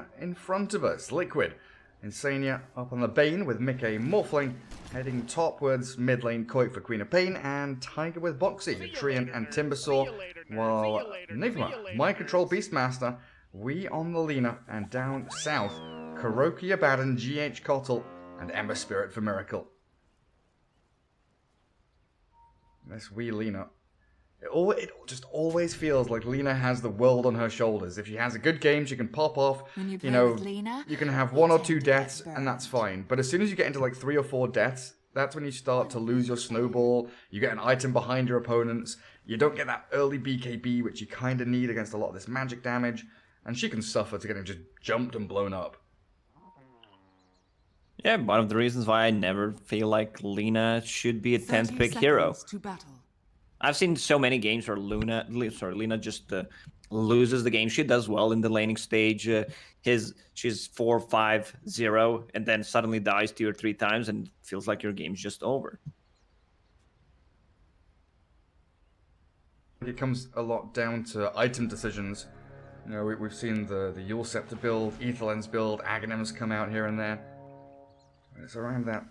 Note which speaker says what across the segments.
Speaker 1: team in front of us. Liquid, Insania up on the Bane with Mickey Morphling, heading topwards mid lane Koik for Queen of Pain, and Tiger with Boxy, Treant and Timbersaw, while Nigma, Mind Control Beastmaster, we on the Lina, and down south, Kuroki Abaddon, GH Kotl, and Ember Spirit for Miracle. This wee Lina. It just always feels like Lina has the world on her shoulders. If she has a good game, she can pop off. You know, Lina, you can have 1 or 2 deaths, and that's fine. But as soon as you get into like 3 or 4 deaths, that's when you start to lose your snowball. You get an item behind your opponents. You don't get that early BKB, which you kind of need against a lot of this magic damage. And she can suffer to getting just jumped and blown up.
Speaker 2: Yeah, one of the reasons why I never feel like Lina should be a 10th pick hero. I've seen so many games where Lina just loses the game. She does well in the laning stage. She's 4-5-0 and then suddenly dies 2 or 3 times and it feels like your game's just over.
Speaker 1: It comes a lot down to item decisions. You know, we've seen the Yule Scepter build, Aetherlens build, Aghanims come out here and there. It's around that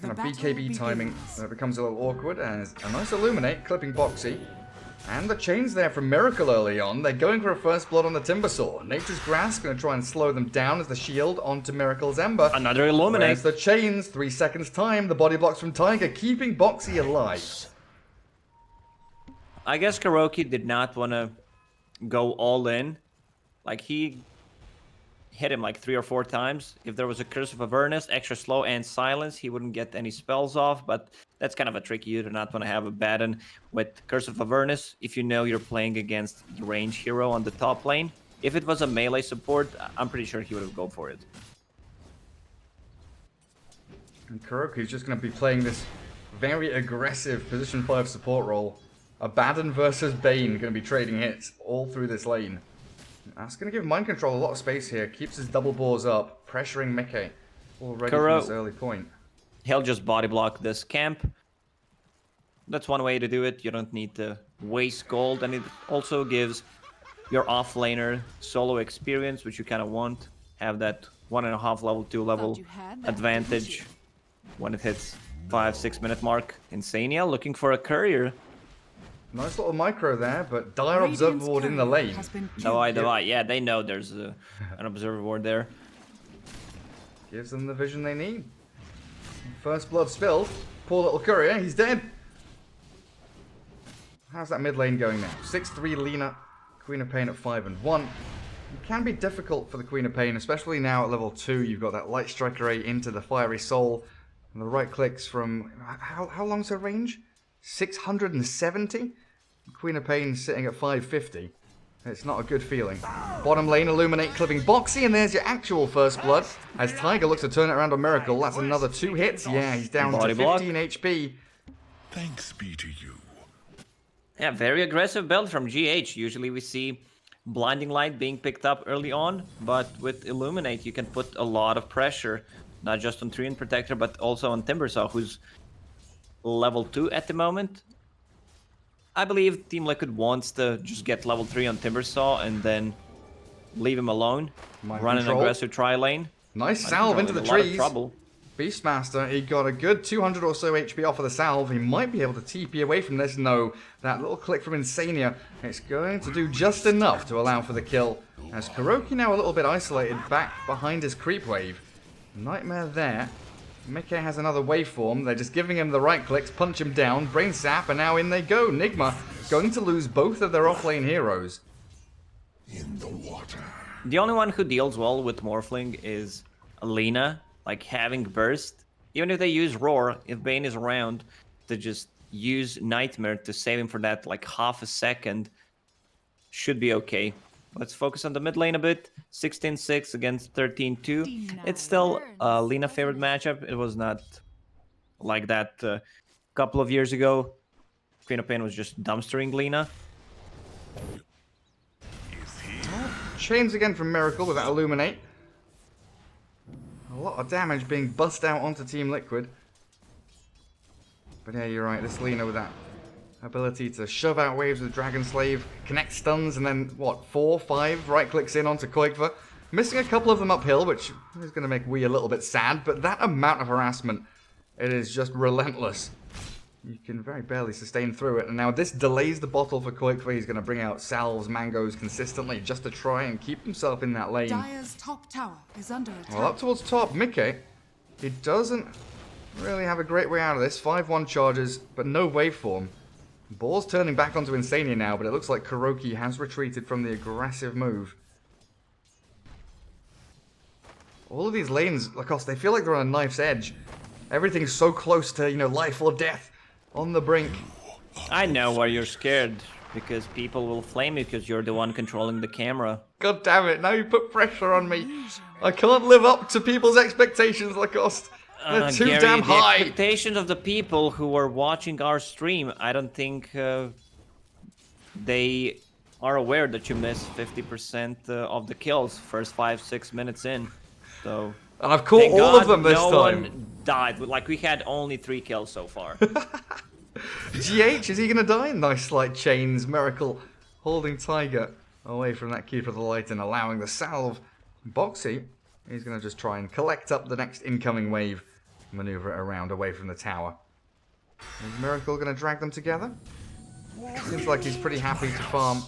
Speaker 1: kind of BKB timing that becomes a little awkward, and a nice Illuminate, clipping Boxy. And the chains there from Miracle early on. They're going for a first blood on the Timbersaw. Nature's Grasp going to try and slow them down as the shield onto Miracle's Ember.
Speaker 2: Another Illuminate.
Speaker 1: Whereas the chains, 3 seconds time, the body blocks from Tiger, keeping Boxy alive.
Speaker 2: I guess Kuroki did not want to go all in. Like, he hit him like 3 or 4 times. If there was a Curse of Avernus, extra slow, and silence, he wouldn't get any spells off, but that's kind of a trick. You do not want to have a Abaddon with Curse of Avernus if you know you're playing against the range hero on the top lane. If it was a melee support, I'm pretty sure he would have gone for it.
Speaker 1: And Kuroki's just going to be playing this very aggressive position 5 support role. Abaddon versus Bane going to be trading hits all through this lane. That's going to give Mind Control a lot of space here. Keeps his double bores up, pressuring Mickey already from this early point.
Speaker 2: He'll just body block this camp. That's one way to do it. You don't need to waste gold, and it also gives your offlaner solo experience, which you kind of want. Have that 1.5 level, 2 level advantage when it hits 5-6 minute mark. Insania looking for a courier.
Speaker 1: Nice little micro there, but dire observer ward in the lane.
Speaker 2: Yeah, they know there's an observer ward there.
Speaker 1: Gives them the vision they need. First blood spilled. Poor little courier, he's dead. How's that mid lane going now? 6-3 Lina, Queen of Pain at 5-1. It can be difficult for the Queen of Pain, especially now at level 2. You've got that Light Striker Ray into the Fiery Soul, and the right clicks from how long's her range? 670? Queen of Pain sitting at 550. It's not a good feeling. Bottom lane, Illuminate clipping Boxy, and there's your actual first blood. As Tiger looks to turn it around on Miracle, that's another 2 hits. Yeah, he's down to 15 HP.
Speaker 3: Thanks be to you.
Speaker 2: Yeah, very aggressive build from GH. Usually we see Blinding Light being picked up early on, but with Illuminate you can put a lot of pressure, not just on Treant Protector, but also on Timbersaw, who's level 2 at the moment. I believe Team Liquid wants to just get level 3 on Timbersaw and then leave him alone. Run an aggressive tri-lane.
Speaker 1: Nice salve into the trees. Beastmaster, he got a good 200 or so HP off of the salve. He might be able to TP away from this. No, that little click from Insania, it's going to do just enough to allow for the kill. As Kuroki now a little bit isolated back behind his creep wave. Nightmare there. Mickey has another waveform. They're just giving him the right clicks, punch him down, brain sap, and now in they go. Nigma going to lose both of their offlane heroes.
Speaker 3: In the water.
Speaker 2: The only one who deals well with Morphling is Alina, like having burst. Even if they use Roar, if Bane is around, to just use Nightmare to save him for that like half a second, should be okay. Let's focus on the mid lane a bit. 16-6 against 13-2. It's still a Lina favorite matchup. It was not like that a couple of years ago. Queen of Pain was just dumpstering Lina.
Speaker 1: Chains again from Miracle with that Illuminate. A lot of damage being bussed out onto Team Liquid. But yeah, you're right. This Lina with that ability to shove out waves with Dragon Slave, connect stuns, and then, what, 4, 5 right clicks in onto Koikva. Missing a couple of them uphill, which is going to make Wee a little bit sad, but that amount of harassment, it is just relentless. You can very barely sustain through it, and now this delays the bottle for Koikfa. He's going to bring out salves, mangoes consistently just to try and keep himself in that lane.
Speaker 4: Dire's top tower is under attack.
Speaker 1: Well, up towards top, Mickey, he doesn't really have a great way out of this. 5-1 charges, but no waveform. Ball's turning back onto Insania now, but it looks like Kuroki has retreated from the aggressive move. All of these lanes, Lacoste, they feel like they're on a knife's edge. Everything's so close to, you know, life or death. On the brink.
Speaker 2: I know why you're scared. Because people will flame you because you're the one controlling the camera.
Speaker 1: God damn it, now you put pressure on me. I can't live up to people's expectations, Lacoste. They're too
Speaker 2: Gary,
Speaker 1: damn high.
Speaker 2: The expectations of the people who are watching our stream, I don't think they are aware that you missed 50% of the kills first 5-6 minutes in. So,
Speaker 1: and I've caught all
Speaker 2: God
Speaker 1: of them this
Speaker 2: no
Speaker 1: time.
Speaker 2: One died. Like, we had only 3 kills so far.
Speaker 1: GH, is he going to die? Nice slight chains. Miracle holding Tiger away from that Keeper of the Light and allowing the salve. Boxy, he's going to just try and collect up the next incoming wave. Maneuver it around away from the tower. Is Miracle going to drag them together? Seems like he's pretty happy to farm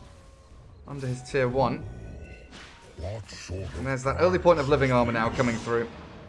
Speaker 1: under his tier 1. And there's that early point of living armor now coming through.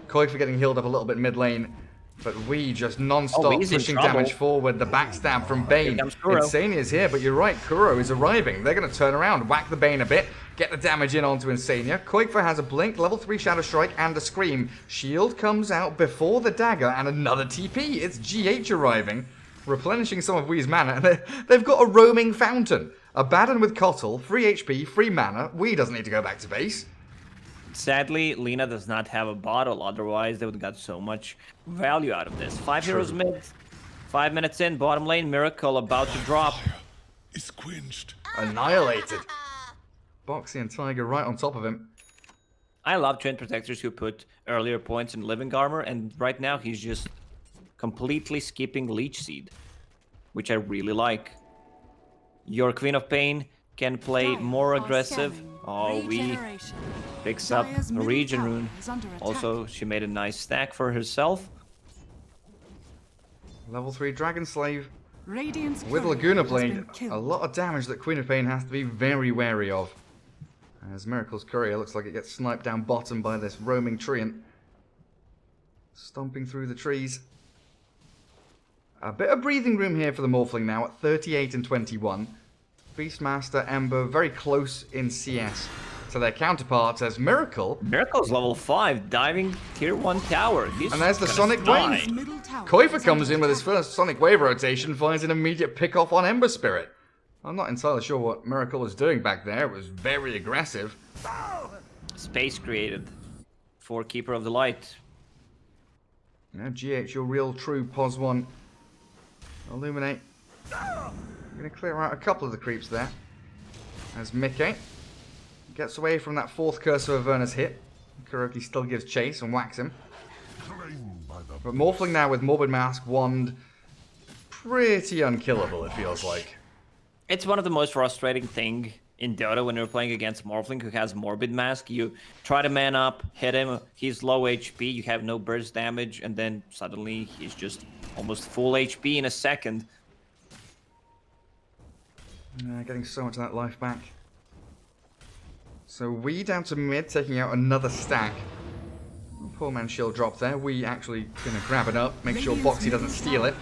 Speaker 1: Koikfa getting healed up a little bit mid lane. But we just non-stop pushing damage forward. The backstab from Bane. Insania's here, but you're right. Kuro is arriving. They're going to turn around, whack the Bane a bit, get the damage in onto Insania. Koikfa has a blink, level 3 Shadow Strike, and a Scream. Shield comes out before the dagger, and another TP. It's GH arriving, replenishing some of Wee's mana. They've got a roaming fountain. Abaddon with Kotl, free HP, free mana. Wee doesn't need to go back to base.
Speaker 2: Sadly, Lina does not have a bottle, otherwise they would have got so much value out of this. 5 heroes mid, 5 minutes in, bottom lane, Miracle about to drop.
Speaker 3: Is quenched.
Speaker 1: Annihilated. Boxy and Tiger right on top of him.
Speaker 2: I love Twin Protectors who put earlier points in living armor, and right now he's just completely skipping Leech Seed, which I really like. Your Queen of Pain can play more aggressive. Oh, we picks up a regen rune. Also, she made a nice stack for herself.
Speaker 1: Level 3 Dragon Slave
Speaker 4: Radiant's
Speaker 1: with
Speaker 4: courier
Speaker 1: Laguna
Speaker 4: has
Speaker 1: Blade.
Speaker 4: been killed.
Speaker 1: A lot of damage that Queen of Pain has to be very wary of. As Miracle's Courier looks like it gets sniped down bottom by this roaming treant. Stomping through the trees. A bit of breathing room here for the Morphling now at 38 and 21. Beastmaster, Ember, very close in CS to their counterparts as Miracle.
Speaker 2: Miracle's level 5, diving tier 1 tower. He's
Speaker 1: And there's the
Speaker 2: gonna
Speaker 1: Sonic
Speaker 2: die.
Speaker 1: Wave.
Speaker 4: Middle tower
Speaker 1: Koifa
Speaker 4: is
Speaker 1: comes
Speaker 4: under
Speaker 1: in with his
Speaker 4: attack.
Speaker 1: first Sonic Wave rotation, finds an immediate pick-off on Ember Spirit. I'm not entirely sure what Miracle was doing back there. It was very aggressive.
Speaker 2: Space created for Keeper of the Light.
Speaker 1: Now GH, your real true POS 1. Illuminate. Going to clear out a couple of the creeps there. As Mickey gets away from that fourth Curse of Avernus hit. Kuroki still gives chase and whacks him. But Morphling now with Morbid Mask, Wand. Pretty unkillable, it feels like.
Speaker 2: It's one of the most frustrating thing in Dota when you're playing against Morphling who has Morbid Mask. You try to man up, hit him, he's low HP, you have no burst damage, and then suddenly he's just almost full HP in a second.
Speaker 1: Getting so much of that life back. So we down to mid, taking out another stack. Poor man shield drop there. We actually gonna grab it up, make sure Boxy doesn't steal it.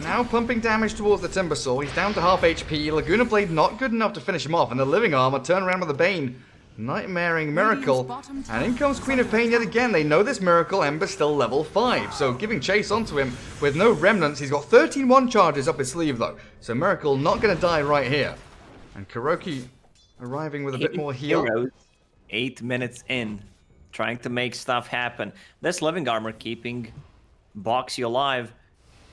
Speaker 1: Now pumping damage towards the Timbersaw. He's down to half HP. Laguna Blade not good enough to finish him off. And the Living Armor turn around with the Bane. Nightmaring Miracle. And in comes Queen of Pain yet again. They know this Miracle. Ember's still level 5. So giving chase onto him with no remnants. He's got 13 1 charges up his sleeve though. So Miracle not gonna die right here. And Kuroki arriving with a bit more heal.
Speaker 2: Heroes, 8 minutes in, trying to make stuff happen. This living armor keeping Boxy alive.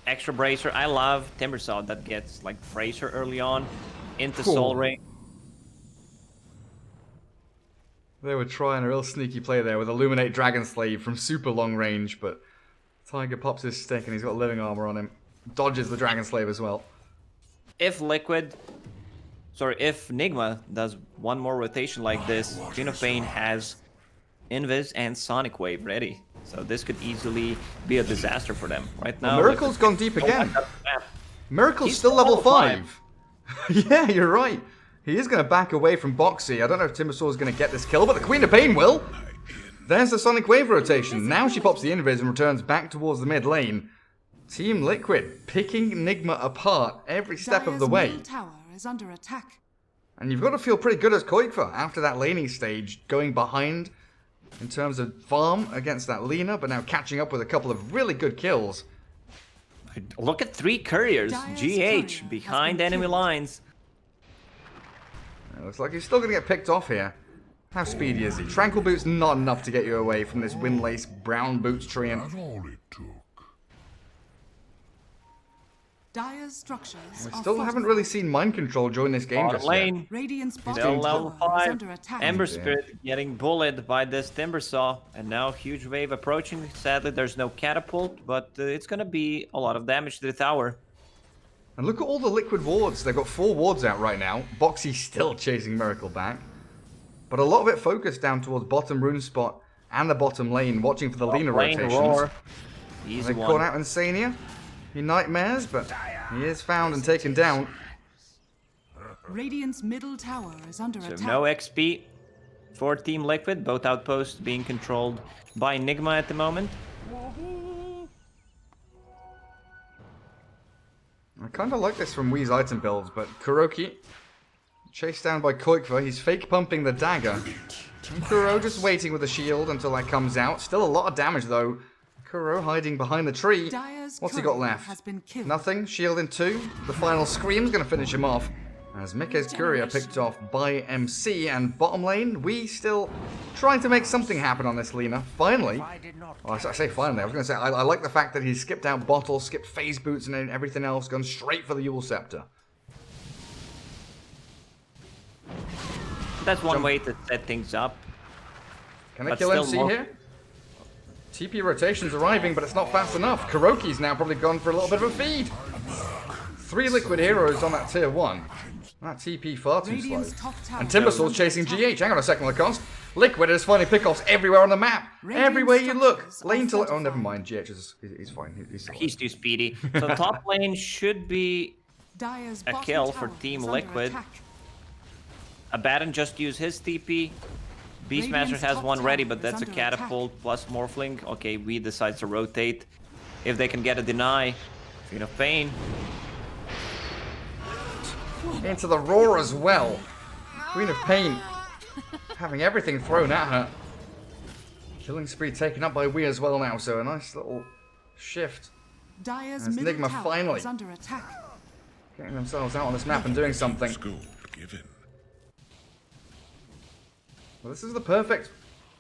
Speaker 2: Extra bracer. I love Timbersaw that gets like bracer early on into
Speaker 1: Cool.
Speaker 2: Soul Ring.
Speaker 1: They were trying a real sneaky play there with Illuminate Dragon Slave from super long range, but Tiger pops his stick and he's got living armor on him. Dodges the Dragon Slave as well.
Speaker 2: If Nigma does one more rotation like this, Queen of Pain has Invis and Sonic Wave ready. So this could easily be a disaster for them. Right now,
Speaker 1: Well, Miracle's gone deep again. Miracle's
Speaker 2: He's
Speaker 1: still level
Speaker 2: level
Speaker 1: 5. Yeah, you're right. He is going to back away from Boxy. I don't know if Timbersaw is going to get this kill, but the Queen of Pain will. There's the Sonic Wave rotation. Now she pops the Invis and returns back towards the mid lane. Team Liquid picking Nigma apart every step of the way.
Speaker 4: Middle tower is under attack.
Speaker 1: And you've got to feel pretty good as Koikfa after that laning stage, going behind in terms of farm against that Lina, but now catching up with a couple of really good kills.
Speaker 2: Look at 3 couriers.
Speaker 4: Dire's
Speaker 2: GH
Speaker 4: courier
Speaker 2: behind
Speaker 4: has been
Speaker 2: enemy
Speaker 4: killed.
Speaker 2: lines.
Speaker 1: It looks like he's still going to get picked off here. How speedy is he? Tranquil Boots not enough to get you away from this Windlace Brown Boots Treant.
Speaker 3: That's all it took.
Speaker 4: Dire's structures
Speaker 1: We
Speaker 4: are
Speaker 1: still haven't
Speaker 4: fortified.
Speaker 1: really seen Mind Control join this game
Speaker 2: Bottom
Speaker 1: just yet.
Speaker 2: lane.
Speaker 4: Radiant's
Speaker 2: Still
Speaker 4: bottom
Speaker 2: level
Speaker 4: tower is
Speaker 2: 5.
Speaker 4: under attack.
Speaker 2: Ember
Speaker 1: Yeah.
Speaker 2: Spirit getting bullied by this Timbersaw. And now huge wave approaching. Sadly, there's no catapult, but it's going to be a lot of damage to the tower.
Speaker 1: And look at all the Liquid wards. They've got 4 wards out right now. Boxy still chasing Miracle back. But a lot of it focused down towards bottom rune spot and the bottom lane, watching for the Lina
Speaker 2: Lane
Speaker 1: rotations.
Speaker 2: roar. Easy
Speaker 1: They caught
Speaker 2: one.
Speaker 1: out Insania. He nightmares, but he is found and taken down.
Speaker 4: Radiant's middle tower is under
Speaker 2: So
Speaker 4: attack.
Speaker 2: no XP for Team Liquid. Both outposts being controlled by Nigma at the moment.
Speaker 1: I kind of like this from Wee's item builds, but Kuroki, chased down by Koikva, he's fake pumping the dagger. And Kuro just waiting with the shield until that comes out. Still a lot of damage though. Kuro hiding behind the tree.
Speaker 4: Dire's
Speaker 1: What's he got
Speaker 4: courier
Speaker 1: left?
Speaker 4: has been killed.
Speaker 1: Nothing. Shield in 2. The final scream's going to finish him off. As Mikke's courier picked off by MC, and bottom lane, we still trying to make something happen on this Lina. Finally. Well, I say finally. I was going to say, I like the fact that he skipped out Bottle, skipped Phase Boots and everything else, gone straight for the Yule Scepter.
Speaker 2: That's one way to set things up.
Speaker 1: Can they
Speaker 2: But
Speaker 1: kill
Speaker 2: still
Speaker 1: MC
Speaker 2: more-
Speaker 1: here? TP rotation's arriving, but it's not fast enough. Kuroki's now probably gone for a little bit of a feed. 3 Liquid heroes on that tier 1. That TP far too slow.
Speaker 4: Radiant's top tower
Speaker 1: And
Speaker 4: is
Speaker 1: Timbersaw's
Speaker 4: under
Speaker 1: chasing
Speaker 4: attack.
Speaker 1: GH. Hang on a second, Lacoste. Liquid is finding pickoffs everywhere on the map.
Speaker 4: Radiant
Speaker 1: Everywhere you look.
Speaker 4: structures
Speaker 1: Lane
Speaker 4: are
Speaker 1: to... Oh,
Speaker 4: fortified.
Speaker 1: never mind. GH is he's fine. He's still
Speaker 2: He's too speedy. So top lane should be
Speaker 4: Dire's
Speaker 2: a
Speaker 4: bottom
Speaker 2: kill for
Speaker 4: tower
Speaker 2: Team
Speaker 4: is under
Speaker 2: Liquid.
Speaker 4: attack.
Speaker 2: Abaddon just used his TP. Beastmaster
Speaker 4: Radiant's
Speaker 2: has
Speaker 4: top
Speaker 2: one ready,
Speaker 4: tower
Speaker 2: but that's a
Speaker 4: is under attack.
Speaker 2: catapult plus Morphling. Okay, we decides to rotate. If they can get a deny, Queen of Pain.
Speaker 1: into the roar as well. Queen of Pain having everything thrown at her. Killing spree taken up by Wee as well now, so a nice little shift.
Speaker 4: Dire's
Speaker 1: That's
Speaker 4: middle
Speaker 1: Nigma
Speaker 4: tower
Speaker 1: finally.
Speaker 4: is under attack.
Speaker 1: Getting themselves out on this map and doing something.
Speaker 3: Scope given.
Speaker 1: Well, this is the perfect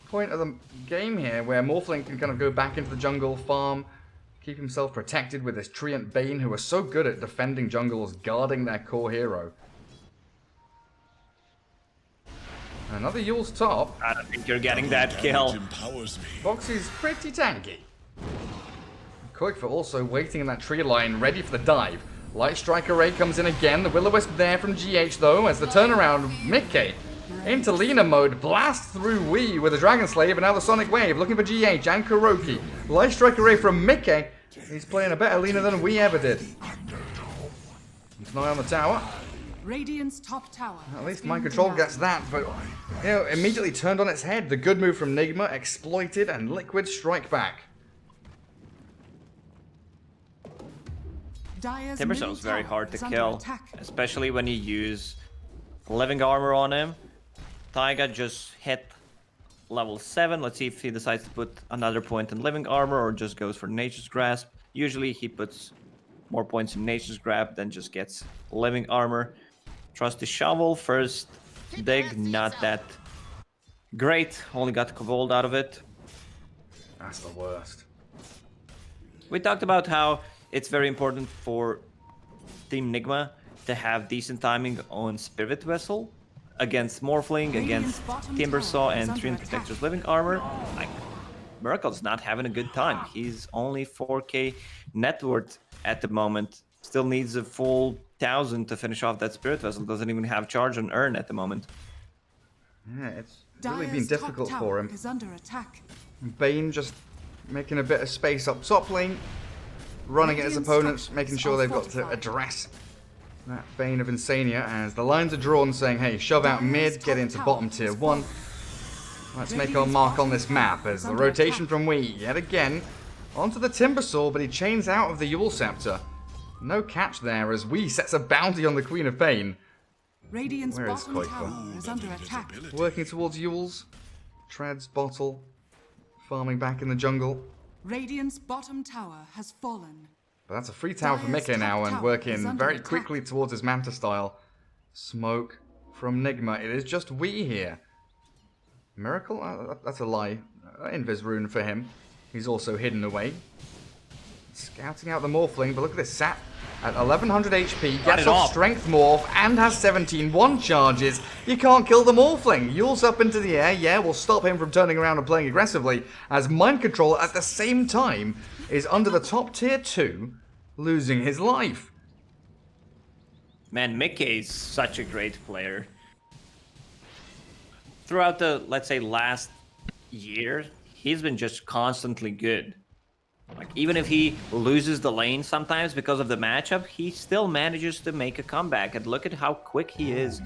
Speaker 1: point of the game here, where Morphling can kind of go back into the jungle, farm, keep himself protected with this Treant Bane, who are so good at defending jungles, guarding their core hero. Another Yule's top.
Speaker 2: I don't think you're getting that kill.
Speaker 3: Damage empowers me.
Speaker 1: Boxy's pretty tanky. Koikfa also waiting in that tree line, ready for the dive. Light Strike Array comes in again. The Will-O-Wisp there from GH though, as the turnaround, Mikke into Lina mode, blast through Wii with a Dragon Slave, and now the Sonic Wave, looking for GH and Kuroki. Light Strike Array from Mikke. He's playing a better Lina than we ever did. Keep an eye on the tower.
Speaker 4: Radiant's top tower.
Speaker 1: At
Speaker 4: has
Speaker 1: least
Speaker 4: been
Speaker 1: Mind Control
Speaker 4: denied.
Speaker 1: gets that, but you know, immediately turned on its head. The good move from Nigma, exploited, and Liquid strike back.
Speaker 4: Dire's
Speaker 2: Timbersaw's
Speaker 4: middle
Speaker 2: very
Speaker 4: tower
Speaker 2: hard to
Speaker 4: is under
Speaker 2: kill,
Speaker 4: attack.
Speaker 2: especially when you use living armor on him. Taiga just hit level 7. Let's see if he decides to put another point in living armor or just goes for Nature's Grasp. Usually he puts more points in Nature's Grasp than just gets living armor. Trusty Shovel, first dig, not that great. Only got gold out of it.
Speaker 1: That's the worst.
Speaker 2: We talked about how it's very important for Team Nigma to have decent timing on Spirit Vessel against Morphling, against
Speaker 4: bottom
Speaker 2: Timbersaw
Speaker 4: tower is
Speaker 2: and
Speaker 4: under
Speaker 2: Treant
Speaker 4: attack.
Speaker 2: Protector's Living Armor. Like, Miracle's not having a good time. He's only 4k net worth at the moment. Still needs a full 1,000 to finish off that Spirit Vessel. Doesn't even have charge on Earn at the moment.
Speaker 1: Yeah, it's really been
Speaker 4: Dire's top
Speaker 1: difficult
Speaker 4: tower
Speaker 1: for him.
Speaker 4: is under attack.
Speaker 1: Bane just making a bit of space up top lane, running at his
Speaker 4: Radiant
Speaker 1: opponents,
Speaker 4: structures
Speaker 1: making sure
Speaker 4: are
Speaker 1: they've got to
Speaker 4: fortified.
Speaker 1: address that Bane of Insania as the lines are drawn saying, hey, shove out
Speaker 4: Dire's
Speaker 1: mid, get
Speaker 4: top
Speaker 1: into
Speaker 4: tower
Speaker 1: bottom tier
Speaker 4: is
Speaker 1: 1. Let's make our
Speaker 4: Radiant's
Speaker 1: mark on
Speaker 4: bottom
Speaker 1: this
Speaker 4: tower
Speaker 1: map
Speaker 4: is
Speaker 1: as the
Speaker 4: under
Speaker 1: rotation
Speaker 4: attack.
Speaker 1: from Wii yet again onto the Timbersaw, but he chains out of the Yule Scepter. No catch there as Wii sets a bounty on the Queen of Pain.
Speaker 4: Radiant's
Speaker 1: Where is
Speaker 4: bottom
Speaker 1: Koi
Speaker 4: tower
Speaker 1: from?
Speaker 4: is under attack.
Speaker 1: Working towards Yule's. Treads, bottle, farming back in the jungle.
Speaker 4: Radiant's bottom tower has fallen.
Speaker 1: But that's a free tower for
Speaker 4: Dire's
Speaker 1: Mickey now
Speaker 4: top
Speaker 1: and
Speaker 4: tower
Speaker 1: working
Speaker 4: is under
Speaker 1: very
Speaker 4: attack.
Speaker 1: quickly towards his Manta style. Smoke from Nigma. It is just Wii here. Miracle? That's a lie. Invis rune for him. He's also hidden away. Scouting out the Morphling, but look at this sap at 1100 HP, gets
Speaker 2: it
Speaker 1: off
Speaker 2: off.
Speaker 1: Strength Morph and has 17-1 charges. You can't kill the Morphling. Yule's up into the air. Yeah, we'll stop him from turning around and playing aggressively as Mind Control at the same time is under the top tier 2, losing his life.
Speaker 2: Man, Mickey is such a great player. Throughout the, let's say, last year, he's been just constantly good. Like, even if he loses the lane sometimes because of the matchup, he still manages to make a comeback. And look at how quick he is.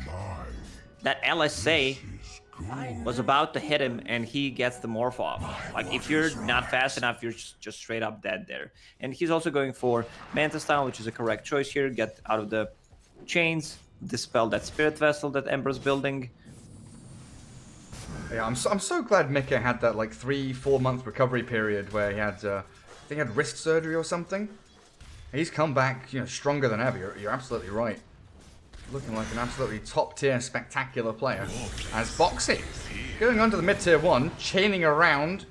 Speaker 2: That LSA was about to hit him, and he gets the morph off. Like, if you're not fast enough, you're just straight up dead there. And he's also going for Manta style, which is a correct choice here. Get out of the chains, dispel that spirit vessel that Ember's building.
Speaker 1: Yeah, I'm so glad Mickey had that like 3-4 month recovery period where he had I think he had wrist surgery or something. He's come back, you know, stronger than ever. You're absolutely right. Looking like an absolutely top tier spectacular player. As Boxy going on to the mid tier 1, chaining around.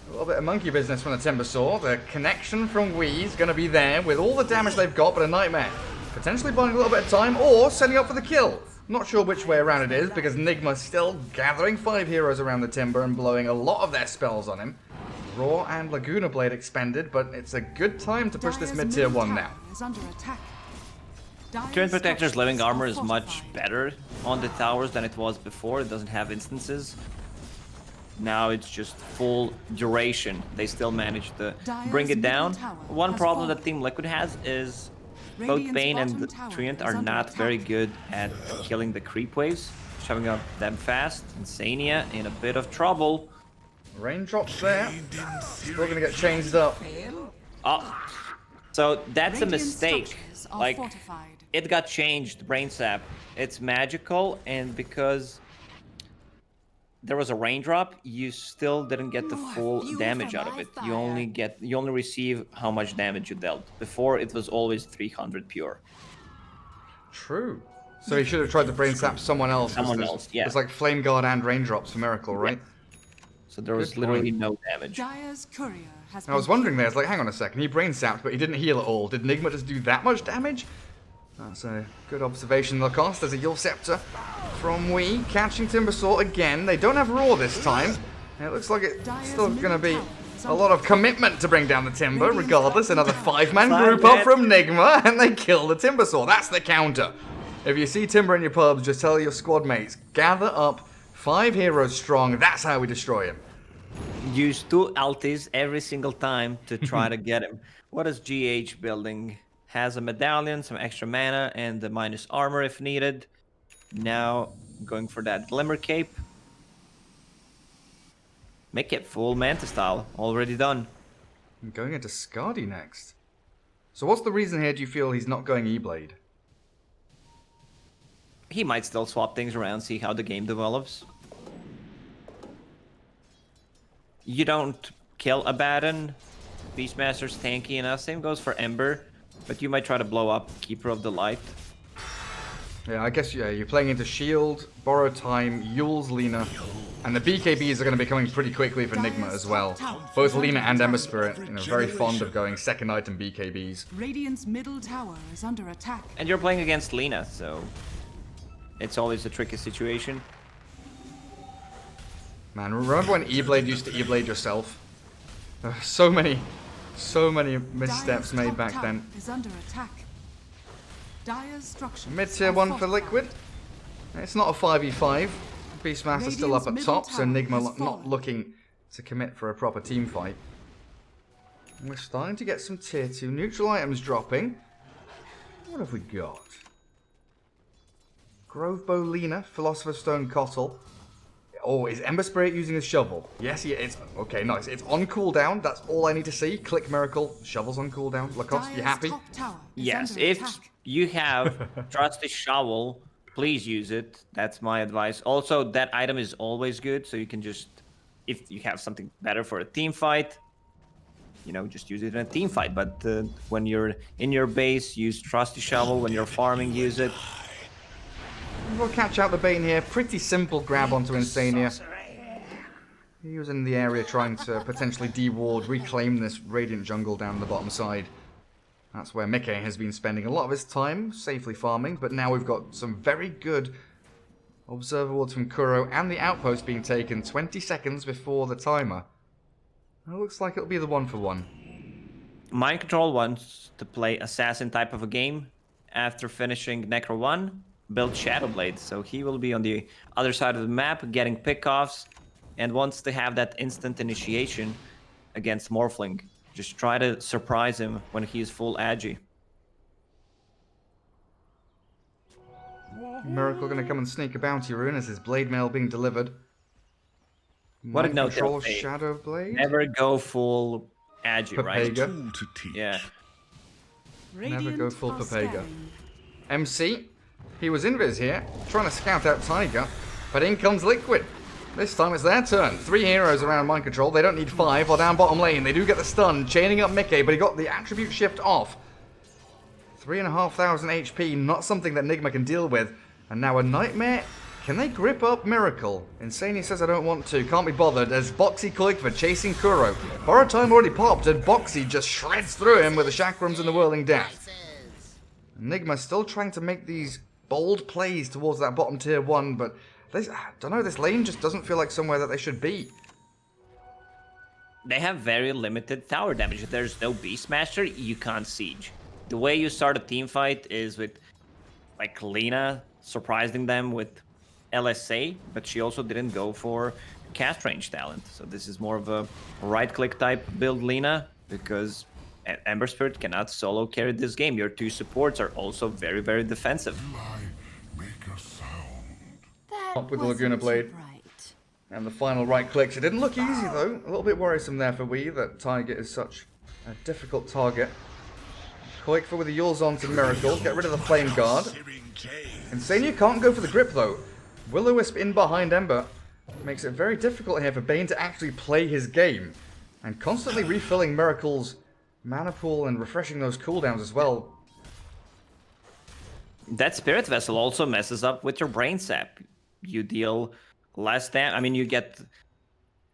Speaker 1: A little bit of monkey business from the Timbersaw. The connection from Wii is going to be there with all the damage they've got, but a Nightmare potentially buying a little bit of time or setting up for the kill. Not sure which way around it is because Nigma's still gathering 5 heroes around the Timber and blowing a lot of their spells on him. Raw and Laguna Blade expended, but it's a good time to push this
Speaker 4: Dire's
Speaker 1: mid tier
Speaker 4: middle
Speaker 1: 1
Speaker 4: tower
Speaker 1: now.
Speaker 4: is under attack. Dire's
Speaker 2: Twin Protector's living
Speaker 4: structures
Speaker 2: armor
Speaker 4: are
Speaker 2: is much
Speaker 4: fortified.
Speaker 2: better on the towers than it was before. It doesn't have instances. Now it's just full duration. They still manage to bring it down.
Speaker 4: middle tower
Speaker 2: One
Speaker 4: has
Speaker 2: problem
Speaker 4: fallen.
Speaker 2: that Team Liquid has is both
Speaker 4: Radiant's
Speaker 2: Bane and
Speaker 4: bottom
Speaker 2: the
Speaker 4: tower
Speaker 2: Treant
Speaker 4: is
Speaker 2: are
Speaker 4: under
Speaker 2: not
Speaker 4: attack.
Speaker 2: very good at killing the creep waves. Shoving up them fast. Insania in a bit of trouble.
Speaker 1: Raindrops there. Still going to get changed up.
Speaker 2: Oh, so that's a
Speaker 4: Radiant
Speaker 2: mistake.
Speaker 4: structures are
Speaker 2: Like,
Speaker 4: fortified.
Speaker 2: it got changed, Brain Sap. It's magical, and because there was a raindrop, you still didn't get the full damage out of it. You only receive how much damage you dealt. Before, it was always 300 pure.
Speaker 1: True. So he should have tried to brain sap someone else.
Speaker 2: Someone
Speaker 1: There's-
Speaker 2: else, yeah.
Speaker 1: It's like Flame Guard and Raindrops for Miracle, right?
Speaker 2: So there was
Speaker 1: Good
Speaker 2: literally
Speaker 1: point.
Speaker 2: no damage.
Speaker 4: Dire's courier has
Speaker 1: I was wondering there, I was like, hang on a second, he brain sapped, but he didn't heal at all. Did Nigma just do that much damage? That's a good observation, Lacoste. There's a Yule Scepter from Wii, catching Timbersaw again. They don't have Raw this time. And it looks like it's
Speaker 4: Dire's
Speaker 1: still going to
Speaker 4: middle
Speaker 1: be
Speaker 4: tower is
Speaker 1: a lot of commitment to bring down the Timber.
Speaker 4: Radiant's
Speaker 1: Regardless,
Speaker 4: bottom
Speaker 1: another
Speaker 4: tower.
Speaker 1: 5-man
Speaker 2: Five
Speaker 1: group up
Speaker 2: men.
Speaker 1: from Nigma, and they kill the Timbersaw. That's the counter. If you see Timber in your pubs, just tell your squad mates, gather up 5 heroes strong. That's how we destroy him.
Speaker 2: Use 2 ultis every single time to try to get him. What is GH building? Has a medallion, some extra mana, and the minus armor if needed. Now going for that Glimmer Cape. Make it full Manta style. Already done.
Speaker 1: I'm going into Skadi next. So what's the reason here do you feel he's not going E-Blade?
Speaker 2: He might still swap things around, see how the game develops. You don't kill Abaddon. Beastmaster's tanky enough. Same goes for Ember. But you might try to blow up Keeper of the Light.
Speaker 1: Yeah, I guess yeah, you're playing into Shield, Borrow Time, Yule's Lina, and the BKBs are going to be coming pretty quickly for Nigma as well. Both Lina and Ember Spirit, you know, very fond of going second item BKBs.
Speaker 4: Radiant's middle tower is under attack.
Speaker 2: And you're playing against Lina, so it's always a tricky situation.
Speaker 1: Man, remember when E-Blade used to E-Blade yourself? So many missteps
Speaker 4: Dire's
Speaker 1: made
Speaker 4: top
Speaker 1: back
Speaker 4: tower
Speaker 1: then.
Speaker 4: is under attack. Dire's structures
Speaker 1: Mid tier
Speaker 4: are
Speaker 1: 1 for
Speaker 4: fortified.
Speaker 1: Liquid. It's not a 5v5, Beastmaster still up at
Speaker 4: Radiant's
Speaker 1: top, so
Speaker 4: middle tower
Speaker 1: Nigma
Speaker 4: has
Speaker 1: not
Speaker 4: fallen.
Speaker 1: looking to commit for a proper team fight. And we're starting to get some tier 2 neutral items dropping. What have we got? Grovebow Lina, Philosopher's Stone Cottle. Oh, is Ember Spirit using his shovel? Yes, he is. Okay, nice. It's on cooldown. That's all I need to see. Click Miracle. Shovel's on cooldown. Lacoste, you
Speaker 4: Dire's
Speaker 1: happy?
Speaker 4: top tower is
Speaker 2: Yes,
Speaker 4: under
Speaker 2: if
Speaker 4: attack.
Speaker 2: you have Trusty Shovel, please use it. That's my advice. Also, that item is always good, so you can just, if you have something better for a team fight, you know, just use it in a team fight. But when you're in your base, use Trusty Shovel. When you're farming, use it.
Speaker 1: We'll catch out the Bane here. Pretty simple grab onto Insania. He was in the area trying to potentially de-ward, reclaim this Radiant jungle down the bottom side. That's where Mickey has been spending a lot of his time safely farming, but now we've got some very good Observer wards from Kuro and the outpost being taken 20 seconds before the timer. It looks like it'll be the 1-for-1.
Speaker 2: Mind Control wants to play Assassin type of a game. After finishing Necro 1, build Shadowblade. So he will be on the other side of the map, getting pickoffs, and wants to have that instant initiation against Morphling. Just try to surprise him when he's full agi.
Speaker 1: Miracle gonna come and sneak a bounty rune as his blade mail being delivered.
Speaker 2: What a
Speaker 1: Mind
Speaker 2: note
Speaker 1: control
Speaker 2: they'll say.
Speaker 1: Shadow Blade.
Speaker 2: Never go full agi, right?
Speaker 1: Papega.
Speaker 3: Tool to teach.
Speaker 2: Yeah.
Speaker 1: Never go full
Speaker 4: are
Speaker 1: Papega.
Speaker 4: scanning.
Speaker 1: MC, he was invis here, trying to scout out Tiger, but in comes Liquid. This time it's their turn. 3 heroes around mind control. They don't need 5. Or down bottom lane, they do get the stun, chaining up Mickey, but he got the attribute shift off. 3,500 HP, not something that Nigma can deal with. And now a Nightmare. Can they grip up Miracle? Insania says I don't want to. Can't be bothered as Boxy Koikva chasing Kuro. Borrowed time already popped and Boxy just shreds through him with the Chakrams and the Whirling Death. Nigma still trying to make these bold plays towards that bottom tier 1, but this, I don't know, this lane just doesn't feel like somewhere that they should be.
Speaker 2: They have very limited tower damage. If there's no Beastmaster, you can't siege. The way you start a team fight is with, like, Lina surprising them with LSA, but she also didn't go for cast range talent. So this is more of a right-click type build Lina, because Ember Spirit cannot solo carry this game. Your 2 supports are also very, very defensive.
Speaker 3: I make a sound.
Speaker 4: That
Speaker 1: Up with the Laguna
Speaker 4: wasn't
Speaker 1: Blade.
Speaker 4: right.
Speaker 1: And the final right clicks. It didn't look easy though. A little bit worrisome there for Wii that Tiger is such a difficult target. Koikva with the Yules on to Miracle. Get rid of the Flame Guard. Insania can't go for the grip though. Will-O-Wisp in behind Ember makes it very difficult here for Bane to actually play his game. And constantly refilling Miracle's mana pool and refreshing those cooldowns as well.
Speaker 2: That Spirit Vessel also messes up with your Brain Sap. You deal less damage. I mean, you get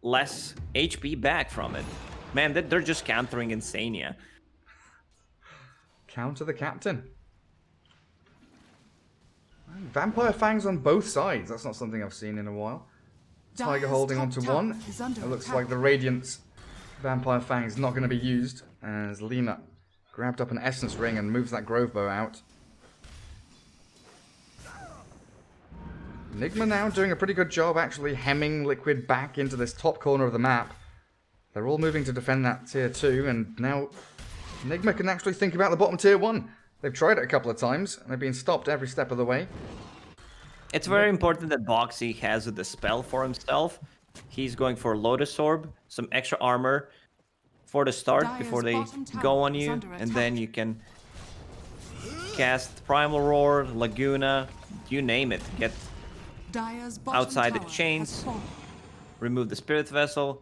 Speaker 2: less HP back from it. Man, they're just countering Insania.
Speaker 1: Counter the captain. Vampire Fangs on both sides. That's not something I've seen in a while. Tiger
Speaker 4: Dire's
Speaker 1: holding
Speaker 4: top
Speaker 1: on to
Speaker 4: tower
Speaker 1: one.
Speaker 4: is under
Speaker 1: It looks
Speaker 4: attack.
Speaker 1: like the Radiant's Vampire Fang is not going to be used as Lina grabbed up an Essence Ring and moves that Grove Bow out. Nigma now doing a pretty good job actually hemming Liquid back into this top corner of the map. They're all moving to defend that tier 2 and now Nigma can actually think about the bottom tier 1. They've tried it a couple of times and they've been stopped every step of the way.
Speaker 2: It's very important that Boxy has a dispel for himself. He's going for Lotus Orb, some extra armor for the start
Speaker 4: Dire's
Speaker 2: before they
Speaker 4: bottom tower
Speaker 2: go on
Speaker 4: is
Speaker 2: you,
Speaker 4: under
Speaker 2: and then
Speaker 4: attack.
Speaker 2: you can cast Primal Roar, Laguna, you name it. Get
Speaker 4: Dire's bottom
Speaker 2: outside the
Speaker 4: tower has
Speaker 2: chains.
Speaker 4: fallen.
Speaker 2: remove the Spirit Vessel.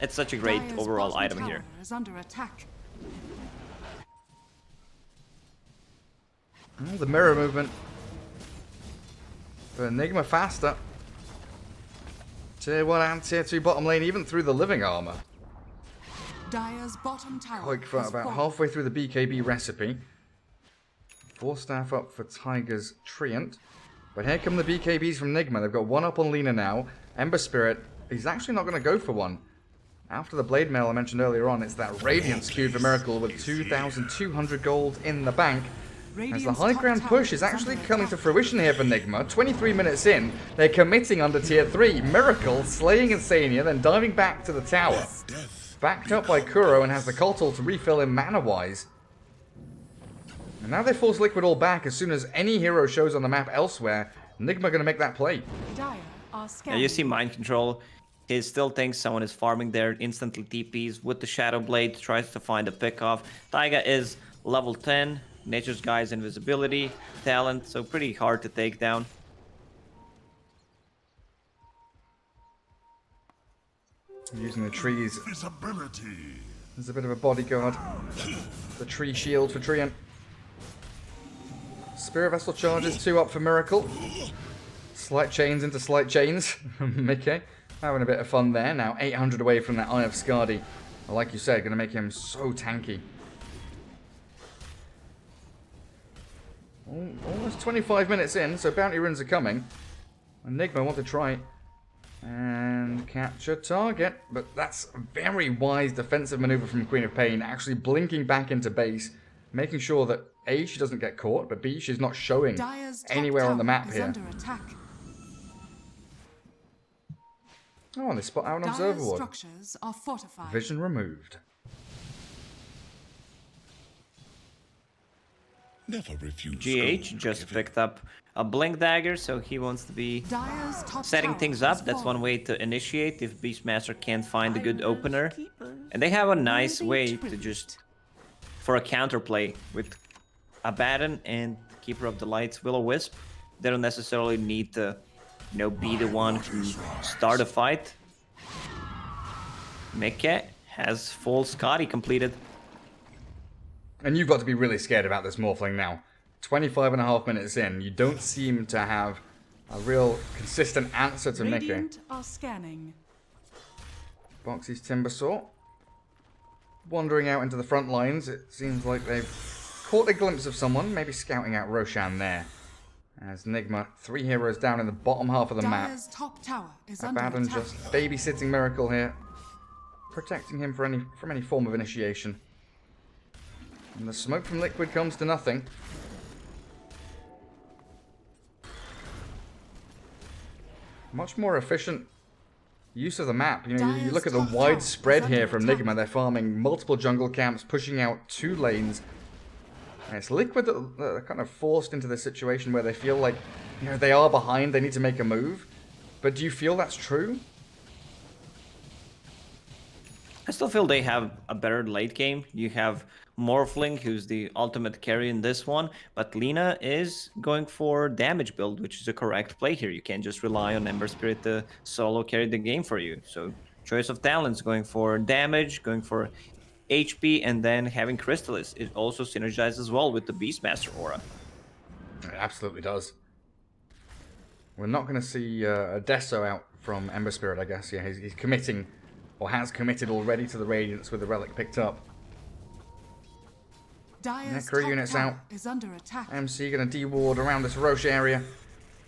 Speaker 2: It's such a great
Speaker 4: Dire's
Speaker 2: overall
Speaker 4: bottom
Speaker 2: item
Speaker 4: tower
Speaker 2: here.
Speaker 4: is under attack.
Speaker 1: Oh, the mirror movement. For Enigma faster. Tier 1 and Tier 2 bottom lane, even through the living armor.
Speaker 4: Dire's bottom tower
Speaker 1: Like for
Speaker 4: has
Speaker 1: about
Speaker 4: fallen.
Speaker 1: halfway through the BKB recipe. 4 staff up for Tiger's Treant. But here come the BKBs from Nigma. They've got 1 up on Lina now. Ember Spirit, he's actually not going to go for 1. After the Blade Mail I mentioned earlier on, it's that Radiant skew for Miracle with 2,200 gold in the bank. As the
Speaker 4: Radiant's
Speaker 1: high
Speaker 4: top
Speaker 1: ground
Speaker 4: tower
Speaker 1: push is
Speaker 4: under
Speaker 1: actually coming to
Speaker 4: attack.
Speaker 1: fruition here for Nigma. 23 minutes in, they're committing under tier 3. Miracle slaying Insania, then diving back to the tower. Backed up by Kuro and has the Kotal to refill him mana-wise. And now they force Liquid all back as soon as any hero shows on the map elsewhere. Nigma going to make that play.
Speaker 4: Dire are
Speaker 2: Yeah,
Speaker 4: scanning.
Speaker 2: you see mind control. He still thinks someone is farming there, instantly TPs with the Shadow Blade, tries to find a pick-off. Taiga is level 10, Nature's Guy's invisibility, talent, so pretty hard to take down.
Speaker 1: Using the trees
Speaker 3: Visibility.
Speaker 1: as a bit of a bodyguard. The tree shield for Trian. Spirit Vessel charges, 2 up for Miracle. Slight chains into slight chains. Mickey having a bit of fun there. Now 800 away from that Eye of Skadi. Like you said, going to make him so tanky. Almost 25 minutes in, so bounty runes are coming. Enigma want to try and capture target, but that's a very wise defensive maneuver from Queen of Pain, actually blinking back into base, making sure that A, she doesn't get caught, but B, she's not showing
Speaker 4: Dire's top
Speaker 1: anywhere on the
Speaker 4: tower
Speaker 1: map
Speaker 4: is
Speaker 1: here.
Speaker 4: under attack.
Speaker 1: Oh, and they spot out an
Speaker 4: Dire's
Speaker 1: observer ward.
Speaker 4: structures are fortified.
Speaker 1: Vision removed.
Speaker 3: Never refuse.
Speaker 2: GH
Speaker 3: gold
Speaker 2: just
Speaker 3: given.
Speaker 2: picked up a Blink Dagger, so he wants to be
Speaker 4: Dire's top
Speaker 2: setting
Speaker 4: tower
Speaker 2: things
Speaker 4: has
Speaker 2: up. That's
Speaker 4: fallen.
Speaker 2: one way to initiate if Beastmaster can't find a good opener. And they have a nice way to just, for a counterplay with Abaddon and Keeper of the Lights, Will-O-Wisp. They don't necessarily need to, you know, be the one to start a fight. Mickey has full Scotty completed.
Speaker 1: And you've got to be really scared about this Morphling now. 25.5 minutes in, you don't seem to have a real consistent answer to Mickey.
Speaker 4: Radiant are scanning.
Speaker 1: Boxy's Timbersaw. Wandering out into the front lines, it seems like they've caught a glimpse of someone, maybe scouting out Roshan there. As Nigma, 3 heroes down in the bottom half of the map.
Speaker 4: Dire's top tower is under
Speaker 1: Abaddon
Speaker 4: attack.
Speaker 1: just babysitting Miracle here, protecting him from any form of initiation. And the smoke from Liquid comes to nothing. Much more efficient use of the map. You know, you look at the
Speaker 4: Dire's top
Speaker 1: wide
Speaker 4: tower
Speaker 1: spread
Speaker 4: is
Speaker 1: here
Speaker 4: under
Speaker 1: from
Speaker 4: attack.
Speaker 1: Nigma. They're farming multiple jungle camps, pushing out 2 lanes. And it's Liquid that are kind of forced into this situation where they feel like, you know, they are behind, they need to make a move. But do you feel that's true?
Speaker 2: I still feel they have a better late game. You have Morphling, who's the ultimate carry in this one, but Lina is going for damage build, which is a correct play here. You can't just rely on Ember Spirit to solo carry the game for you. So choice of talents, going for damage, going for HP, and then having Crystallis. It also synergizes well with the Beastmaster aura.
Speaker 1: It absolutely does. We're not going to see a Deso out from Ember Spirit, I guess. Yeah, he's committing, or has committed already to the Radiance with the Relic picked up.
Speaker 4: Dire's
Speaker 1: Necro
Speaker 4: top
Speaker 1: units
Speaker 4: tower
Speaker 1: out.
Speaker 4: is under attack.
Speaker 1: MC going to de-ward around this Roche area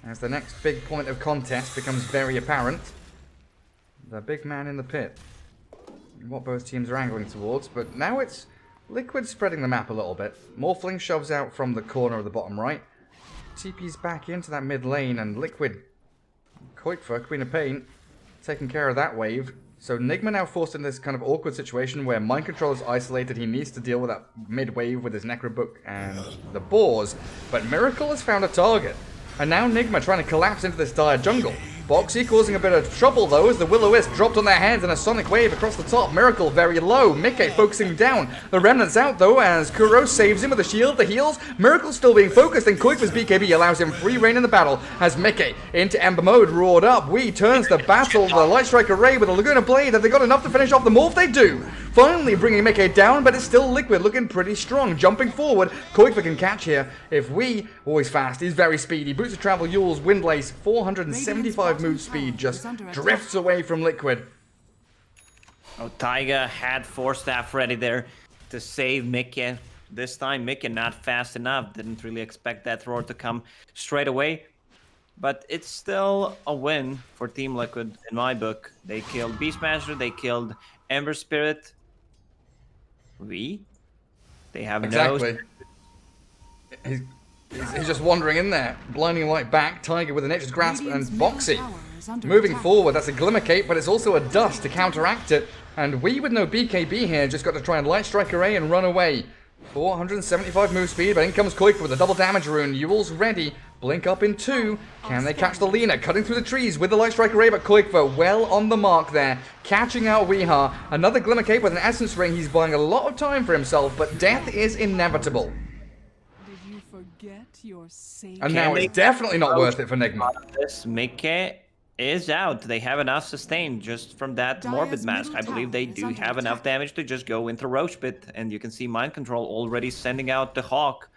Speaker 1: as the next big point of contest becomes very apparent. The big man in the pit. What both teams are angling towards, but now it's Liquid spreading the map a little bit. Morphling shoves out from the corner of the bottom right. TP's back into that mid lane, and Liquid, Koikfa, Queen of Pain, taking care of that wave. So Nigma now forced in this kind of awkward situation where Mind Control is isolated. He needs to deal with that mid wave with his Necrobook and the Boars. But Miracle has found a target. And now Nigma trying to collapse into this dire jungle. Boxy causing a bit of trouble though as the Will-O-Wisp dropped on their heads and a sonic wave across the top. Miracle very low. Mickey focusing down. The remnants out though as Kuro saves him with a shield. The heals. Miracle still being focused and Koikfa's BKB allows him free reign in the battle as Mickey into Ember mode roared up. Wee turns the battle. The Light Striker Ray with a Laguna Blade. Have they got enough to finish off the morph? They do. Finally bringing Mickey down, but it's still Liquid looking pretty strong. Jumping forward. Koikfa can catch here. If Wee, always fast, he's very speedy. Boots of Travel, Yules, Windlace, 475 move speed, just drifts away from Liquid.
Speaker 2: Oh, Taiga had 4 staff ready there to save Mickey. This time Mickey not fast enough. Didn't really expect that roar to come straight away. But it's still a win for Team Liquid in my book. They killed Beastmaster, they killed Ember Spirit. They have
Speaker 1: Exactly. He's just wandering in there. Blinding light back, Tiger with a nature's grasp, and
Speaker 4: Radiant's middle
Speaker 1: Boxy
Speaker 4: tower is under
Speaker 1: moving
Speaker 4: attack.
Speaker 1: forward. That's a glimmer cape, but it's also a dust to counteract it. And we, with no BKB here, just got to try and light strike array and run away. 475 move speed, but in comes Koik with a double damage rune. Yule's ready. Blink up in 2. Can they catch the Lina? Cutting through the trees with the light strike array, but Koikva well on the mark there. Catching out Weeha. Another glimmer cape with an essence ring. He's buying a lot of time for himself, but death is inevitable.
Speaker 4: Did you forget your sage?
Speaker 1: And now it's definitely not worth it for Nigma.
Speaker 2: This Mickey is out. They have enough sustain just from that
Speaker 4: Dire's
Speaker 2: Morbid Mask. I
Speaker 4: middle
Speaker 2: believe they
Speaker 4: tower is
Speaker 2: do
Speaker 4: under
Speaker 2: have enough
Speaker 4: attack.
Speaker 2: damage to just go into Roach Pit. And you can see Mind Control already sending out the Hawk.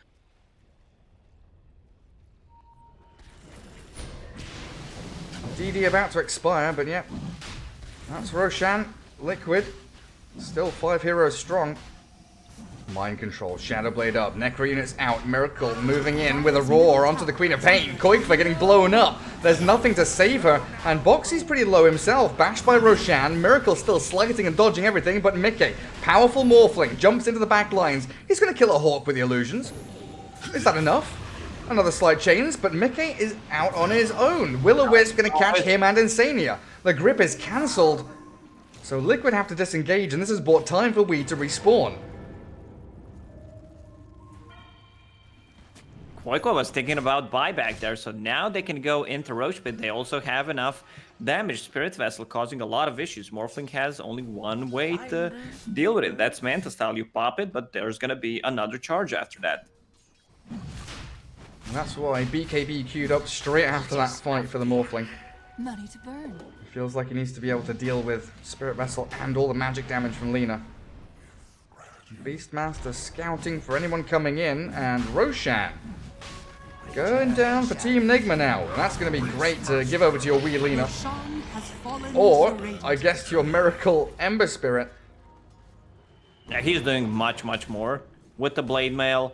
Speaker 1: DD about to expire, but yeah. That's Roshan. Liquid. Still 5 heroes strong. Mind Control, Shadowblade up, Necro units out, Miracle moving in with a roar onto the Queen of Pain. Koikva getting blown up. There's nothing to save her, and Boxy's pretty low himself, bashed by Roshan. Miracle still slighting and dodging everything, but Mickey, powerful Morphling, jumps into the back lines. He's going to kill a Hawk with the illusions. Is that enough? Another slide chains, but Mickey is out on his own. Will-O-Wisp going to catch him and Insania. The grip is cancelled, so Liquid have to disengage, and this has bought time for Wii to respawn.
Speaker 2: Koikwa was thinking about buyback there, so now they can go into Roach Pit. They also have enough damage. Spirit Vessel causing a lot of issues. Morphling has only one way to deal with it. That's Manta style. You pop it, but there's gonna be another charge after that.
Speaker 1: And that's why BKB queued up straight after that fight for the Morphling.
Speaker 4: Money to burn.
Speaker 1: It feels like he needs to be able to deal with Spirit Vessel and all the magic damage from Lina. Beastmaster scouting for anyone coming in, and Roshan going down for Team Nigma now. And that's going to be great to give over to your wee Lina.
Speaker 4: Roshan has fallen
Speaker 1: Or,
Speaker 4: to the Radiant.
Speaker 1: I guess, to your Miracle Ember Spirit.
Speaker 2: Yeah, he's doing much more. With the Blade Mail,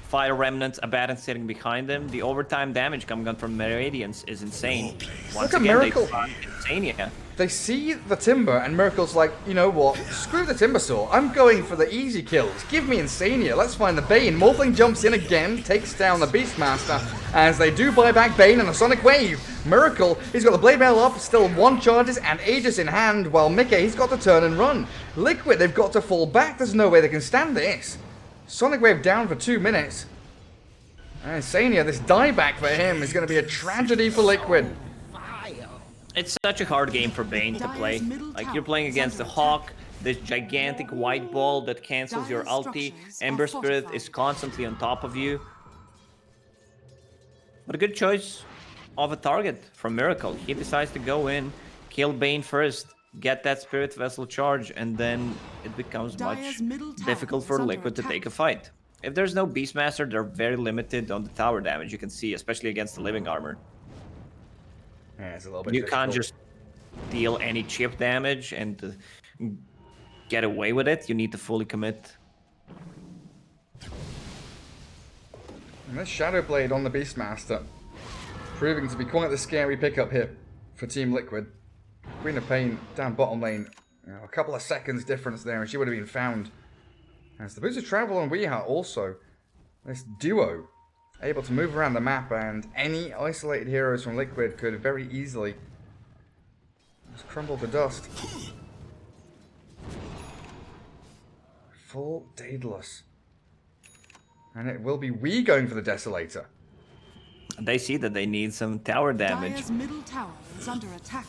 Speaker 2: Fire Remnants, Abaddon sitting behind him. The overtime damage coming on from Meridians is insane. Once
Speaker 1: Look at
Speaker 2: again,
Speaker 1: Miracle.
Speaker 2: they find Insania.
Speaker 1: They see the Timber, and Miracle's like, you know what? Screw the Timber Saw. I'm going for the easy kills. Give me Insania. Let's find the Bane. Morphling jumps in again, takes down the Beastmaster, as they do buy back Bane and a Sonic Wave. Miracle, he's got the Blade Mail up, still 1 charges and Aegis in hand, while Mickey, he's got to turn and run. Liquid, they've got to fall back. There's no way they can stand this. Sonic Wave down for 2 minutes. And Insania, this dieback for him is going to be a tragedy for Liquid.
Speaker 2: It's such a hard game for Bane to play. Like, you're playing against the Hawk, this gigantic white ball that cancels your ulti. Ember Spirit is constantly on top of you. But a good choice of a target from Miracle. He decides to go in, kill Bane first, get that Spirit Vessel charge, and then it becomes much
Speaker 4: Dire's middle tower
Speaker 2: difficult
Speaker 4: is
Speaker 2: for
Speaker 4: under
Speaker 2: Liquid to
Speaker 4: attack.
Speaker 2: take a fight. If there's no Beastmaster, they're very limited on the tower damage you can see, especially against the living armor.
Speaker 1: Yeah, it's a little bit
Speaker 2: You can't
Speaker 1: difficult.
Speaker 2: just deal any chip damage and get away with it. You need to fully commit.
Speaker 1: And this Shadow Blade on the Beastmaster, proving to be quite the scary pickup here for Team Liquid. Queen of Pain down bottom lane. You know, a couple of seconds difference there and she would have been found. As the Boots of Travel and Weeha also, this duo, able to move around the map, and any isolated heroes from Liquid could very easily just crumble to dust. Full Daedalus. And it will be Wii going for the Desolator.
Speaker 2: They see that they need some tower damage.
Speaker 4: Dire's middle tower is under attack.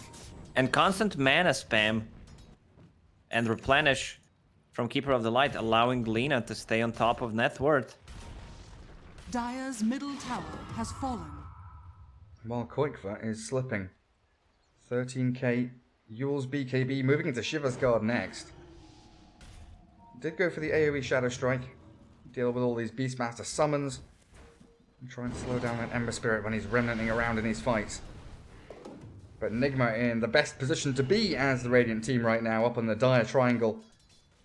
Speaker 2: And constant mana spam and replenish from Keeper of the Light, allowing Lina to stay on top of net worth.
Speaker 4: Dire's middle tower has fallen.
Speaker 1: While Koikva is slipping. 13k. Yule's BKB moving into Shiva's Guard next. Did go for the AoE Shadow Strike. Deal with all these Beastmaster summons. And try and slow down that Ember Spirit when he's remnanting around in these fights. But Nigma in the best position to be as the Radiant team right now, up on the Dire Triangle.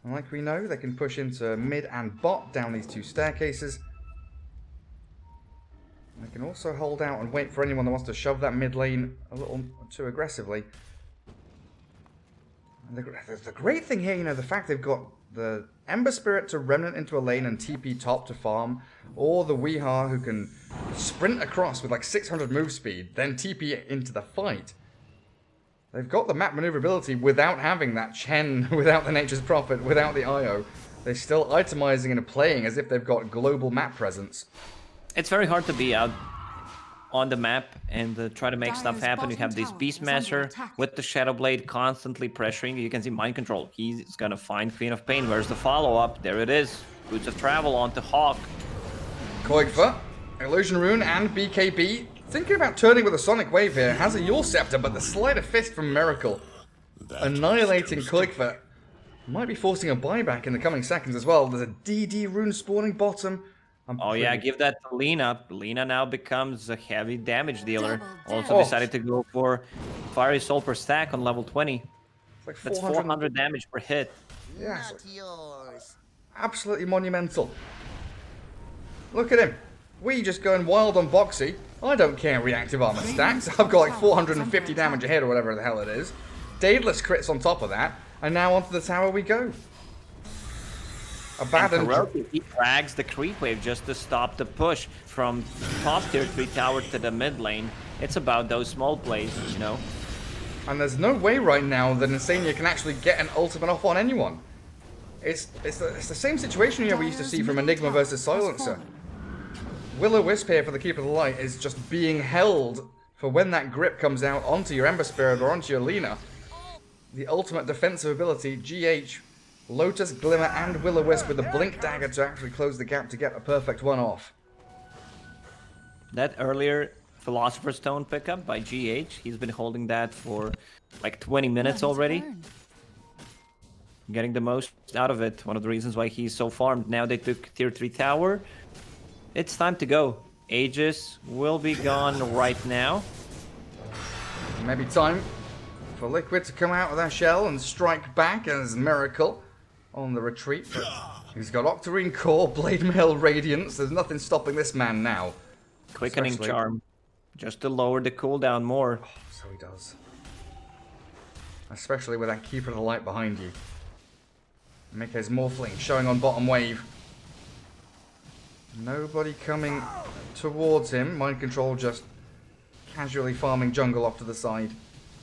Speaker 1: And like we know, they can push into mid and bot down these 2 staircases. They can also hold out and wait for anyone that wants to shove that mid lane a little too aggressively. The great thing here, you know, the fact they've got the Ember Spirit to Remnant into a lane and TP top to farm, or the Weehaw who can sprint across with like 600 move speed, then TP into the fight. They've got the map maneuverability without having that Chen, without the Nature's Prophet, without the IO. They're still itemizing and playing as if they've got global map presence.
Speaker 2: It's very hard to be out on the map and try to make stuff happen. You have this Beastmaster with the Shadow Blade constantly pressuring. You can see Mind Control. He's gonna find Queen of Pain. Where's the follow-up? There it is. Boots of Travel onto Hawk.
Speaker 1: Koigfa, Illusion Rune, and BKB. Thinking about turning with a Sonic Wave here. Has a Yule Scepter, but the Sleight of Fist from Miracle. Annihilating Koigfa. Might be forcing a buyback in the coming seconds as well. There's a DD Rune spawning bottom.
Speaker 2: Oh yeah, give that to Lina. Lina now becomes a heavy damage dealer.
Speaker 4: Double
Speaker 2: Also decided to go for Fiery Soul per stack on level 20.
Speaker 1: It's like
Speaker 2: That's 400 damage per hit.
Speaker 1: Yeah, absolutely monumental. Look at him. We just going wild on Boxy. I don't care reactive armor stacks. I've got like 450 damage ahead or whatever the hell it is. Daedalus crits on top of that. And now onto the tower we go. Abandoned.
Speaker 2: He drags the creep wave just to stop the push from top tier 3 tower to the mid lane. It's about those small plays, you know.
Speaker 1: And there's no way right now that Insania can actually get an ultimate off on anyone. It's the same situation here we used to see from Enigma versus Silencer. Will-O-Wisp here for the Keeper of the Light is just being held for when that grip comes out onto your Ember Spirit or onto your Lina. The ultimate defensive ability, GH, Lotus, Glimmer, and Will-O-Wisp with the Blink Dagger to actually close the gap to get a perfect one off.
Speaker 2: That earlier Philosopher's Stone pickup by GH, he's been holding that for like 20 minutes already. Getting the most out of it. One of the reasons why he's so farmed. Now they took tier 3 tower. It's time to go. Aegis will be gone right now.
Speaker 1: Maybe time for Liquid to come out of their shell and strike back as Miracle on the retreat. But he's got Octarine Core, Blade Mail, Radiance. There's nothing stopping this man now.
Speaker 2: Quickening Charm. Just to lower the cooldown more.
Speaker 1: Oh, so he does. Especially with that Keeper of the Light behind you. Mike's Morphling showing on bottom wave. Nobody coming towards him. Mind Control just casually farming jungle off to the side.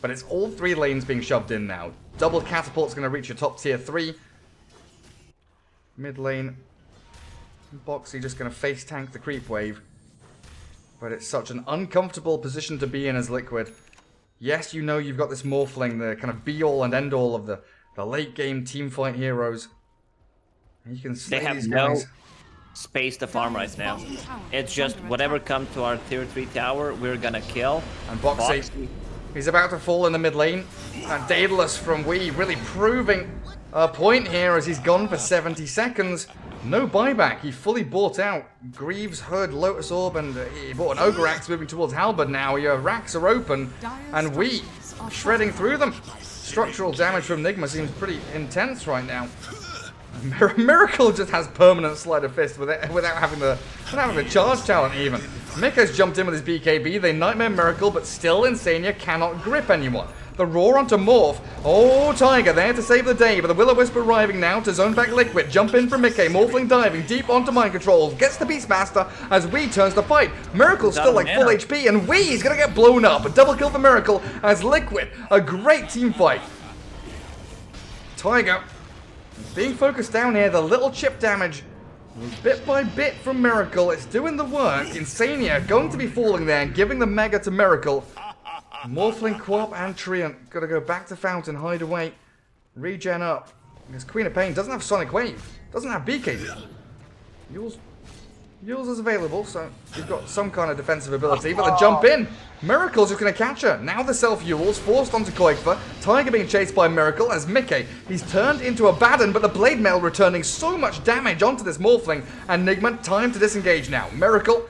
Speaker 1: But it's all 3 lanes being shoved in now. Double Catapult's going to reach your top tier 3. Mid lane. Boxy just going to face tank the creep wave. But it's such an uncomfortable position to be in as Liquid. Yes, you know you've got this Morphling, the kind of be-all and end-all of the late game teamfight heroes. And you can slay these guys.
Speaker 2: Space to farm right now. It's just whatever comes to our tier 3 tower, we're gonna kill.
Speaker 1: And Boxy, he's about to fall in the mid lane. And Daedalus from Wii really proving a point here as he's gone for 70 seconds. No buyback, he fully bought out. Greaves heard Lotus Orb and he bought an Ogre Axe moving towards Halberd now. Your racks are open and Wii shredding through them. Structural damage from Nigma seems pretty intense right now. Miracle just has permanent Sleight of Fist without having the charge talent even. Mika's jumped in with his BKB, they Nightmare Miracle, but still Insania cannot grip anyone. The roar onto Morph. Oh, Tiger there to save the day, but the Will-O-Wisp arriving now to zone back Liquid. Jump in from Mickey, Morphling diving deep onto Mind Control. Gets the Beastmaster as Wii turns to fight. Miracle's still like full HP, and Wii's gonna get blown up. A double kill for Miracle as Liquid. A great team fight. Tiger being focused down here, the little chip damage, bit by bit from Miracle. It's doing the work. Insania going to be falling there, giving the Mega to Miracle. Morphling, Quap, and Treant. Gotta go back to Fountain, hide away, regen up. Because Queen of Pain doesn't have Sonic Wave, doesn't have BKB. Yule's is available, so you've got some kind of defensive ability, but the jump in. Miracle's just going to catch her. Now the self-Yule's forced onto Koigfa. Tiger being chased by Miracle as Mickey. He's turned into a Baden, but the Blade Mail returning so much damage onto this Morphling. And Nigma, time to disengage now. Miracle,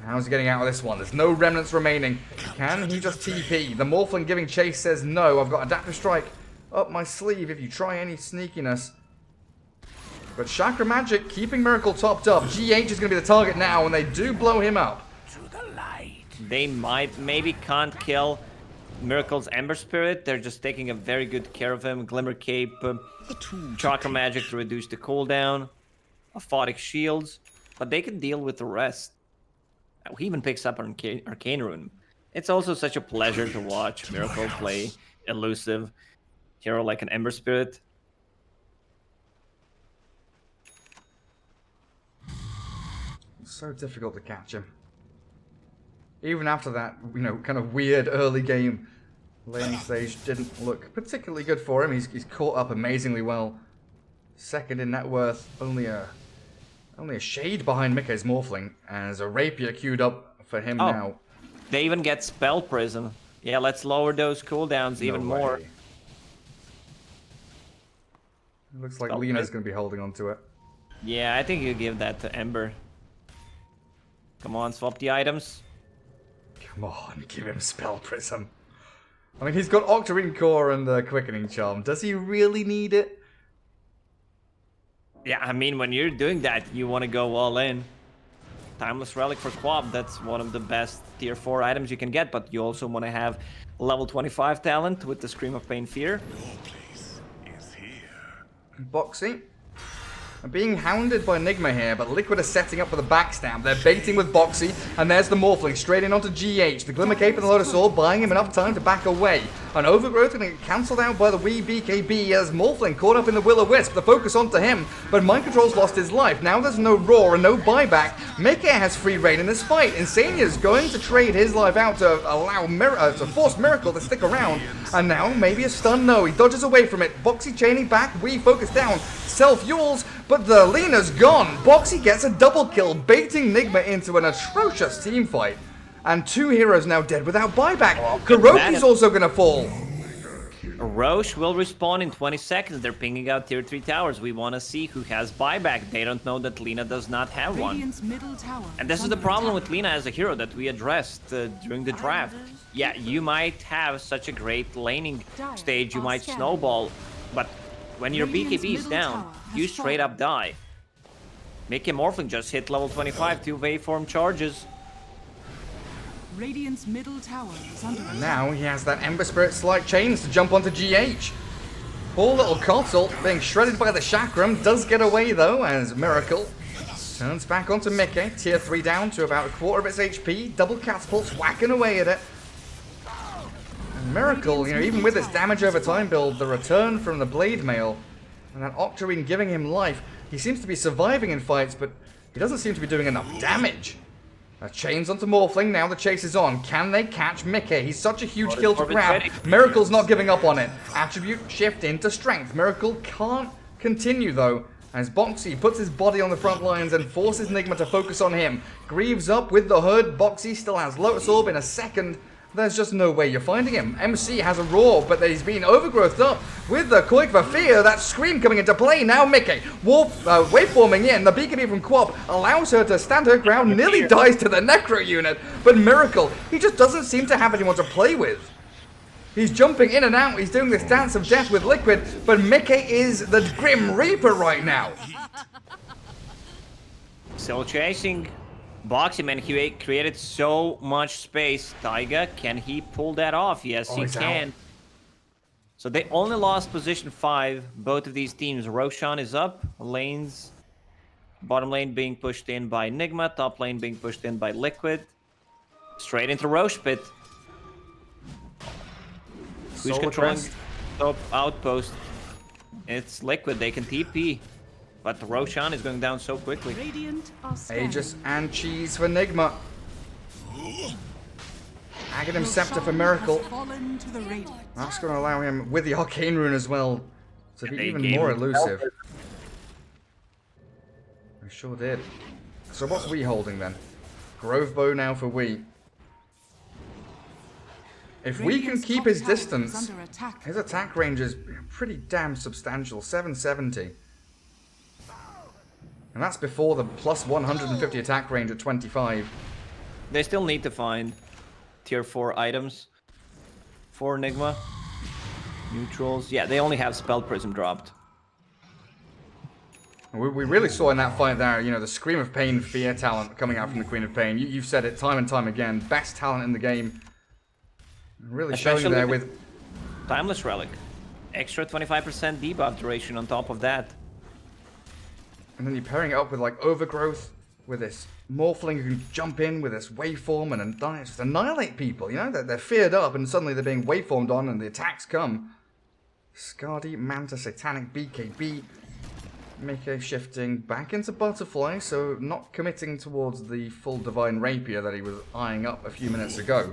Speaker 1: how's he getting out of this one? There's no remnants remaining. Can he just TP? The Morphling giving chase says no. I've got Adaptive Strike up my sleeve if you try any sneakiness. But Chakra Magic keeping Miracle topped up. GH is going to be the target now when they do blow him up.
Speaker 2: They maybe can't kill Miracle's Ember Spirit. They're just taking a very good care of him. Glimmer Cape, Chakra Magic to reduce the cooldown, Aphotic Shields, but they can deal with the rest. He even picks up Arcane Rune. It's also such a pleasure to watch Miracle play elusive hero like an Ember Spirit.
Speaker 1: So difficult to catch him. Even after that, you know, kind of weird early game, laning stage didn't look particularly good for him. He's caught up amazingly well. Second in net worth, only a shade behind Mickey's Morphling, as a Rapier queued up for him now.
Speaker 2: They even get Spell Prism. Yeah, let's lower those cooldowns even more.
Speaker 1: It looks like Lena's going to be holding on to it.
Speaker 2: Yeah, I think you give that to Ember. Come on, swap the items.
Speaker 1: Come on, give him Spell Prism. I mean, he's got Octarine Core and the Quickening Charm. Does he really need it?
Speaker 2: Yeah, I mean, when you're doing that, you want to go all in. Timeless Relic for Quab, that's one of the best tier 4 items you can get, but you also want to have level 25 talent with the Scream of Pain Fear.
Speaker 3: Your place is here.
Speaker 1: Boxy. Being hounded by Nigma here, but Liquid are setting up for the backstab. They're baiting with Boxy, and there's the Morphling straight in onto GH. The Glimmer Cape and the Lotus Orb buying him enough time to back away. An Overgrowth going to get cancelled out by the wee BKB as Morphling caught up in the Will-O-Wisp. The focus onto him, but Mind Control's lost his life. Now there's no Roar and no buyback. Mickey has free reign in this fight. Insania's going to trade his life out to allow to force Miracle to stick around. And now maybe a stun. No, he dodges away from it. Boxy chaining back, Wii focus down. Self-Yules, but the Lena's gone. Boxy gets a double kill, baiting Nigma into an atrocious team fight. And 2 heroes now dead without buyback. Kuroki's also gonna fall.
Speaker 2: Roche will respawn in 20 seconds. They're pinging out tier 3 towers. We want to see who has buyback. They don't know that Lina does not have one.
Speaker 4: Middle tower
Speaker 2: And this is the problem with Lina as a hero that we addressed during the draft. Yeah, you might have such a great laning stage, you might snowball, but when your BKB is down, you straight up die. Mickey Morphling just hit level 25, 2 waveform charges.
Speaker 4: Radiant's middle tower is under attack.
Speaker 1: Now he has that Ember Spirit Slight Chains to jump onto GH. Poor little Kotsal being shredded by the Chakram does get away though, as Miracle turns back onto Mickey. Tier 3 down to about a quarter of its HP. Double catapults whacking away at it. And Miracle, you know, even with its damage over time build, the return from the Blade Mail and that Octarine giving him life, he seems to be surviving in fights, but he doesn't seem to be doing enough damage. Chains onto Morphling, now the chase is on. Can they catch Mickey? He's such a huge kill to grab. Miracle's not giving up on it. Attribute shift into strength. Miracle can't continue though, as Boxy puts his body on the front lines and forces Nigma to focus on him. Greaves up with the hood. Boxy still has Lotus Orb in a second. There's just no way you're finding him. MC has a Roar, but he's been overgrowthed up with the Quake for Fear. That Scream coming into play. Now Mickey, waveforming in. The BKB from Quap allows her to stand her ground. Nearly dies to the Necro unit. But Miracle, he just doesn't seem to have anyone to play with. He's jumping in and out. He's doing this dance of death with Liquid. But Mickey is the Grim Reaper right now.
Speaker 2: Still chasing. Boxy, man, he created so much space. Taiga, can he pull that off? Yes, he can. So they only lost position 5. Both of these teams. Roshan is up. Lanes, bottom lane being pushed in by Nigma. Top lane being pushed in by Liquid. Straight into Roche pit. Who's controlling top outpost? It's Liquid. They can TP. But Roshan is going down so quickly.
Speaker 4: Radiant are scanning.
Speaker 1: Aegis and Cheese for Nigma. Aghanim Scepter for Miracle. That's going to allow him, with the Arcane Rune as well, to be even more elusive. I sure did. So what's we holding then? Grove Bow now for we. If we can keep his distance, his attack range is pretty damn substantial. 770. And that's before the plus 150 attack range at 25.
Speaker 2: They still need to find tier 4 items for Nigma. Neutrals. Yeah, they only have Spell Prism dropped.
Speaker 1: We really saw in that fight there, you know, the Scream of Pain Fear talent coming out from the Queen of Pain. You've said it time and time again. Best talent in the game. Really showing
Speaker 2: Especially
Speaker 1: there
Speaker 2: with
Speaker 1: with...
Speaker 2: Timeless Relic. Extra 25% debuff duration on top of that.
Speaker 1: And then you're pairing it up with like Overgrowth, with this Morphling who can jump in with this waveform and just annihilate people, you know? They're feared up and suddenly they're being waveformed on and the attacks come. Skadi, Manta, Satanic, BKB. Mickey shifting back into Butterfly, so not committing towards the full Divine Rapier that he was eyeing up a few minutes ago.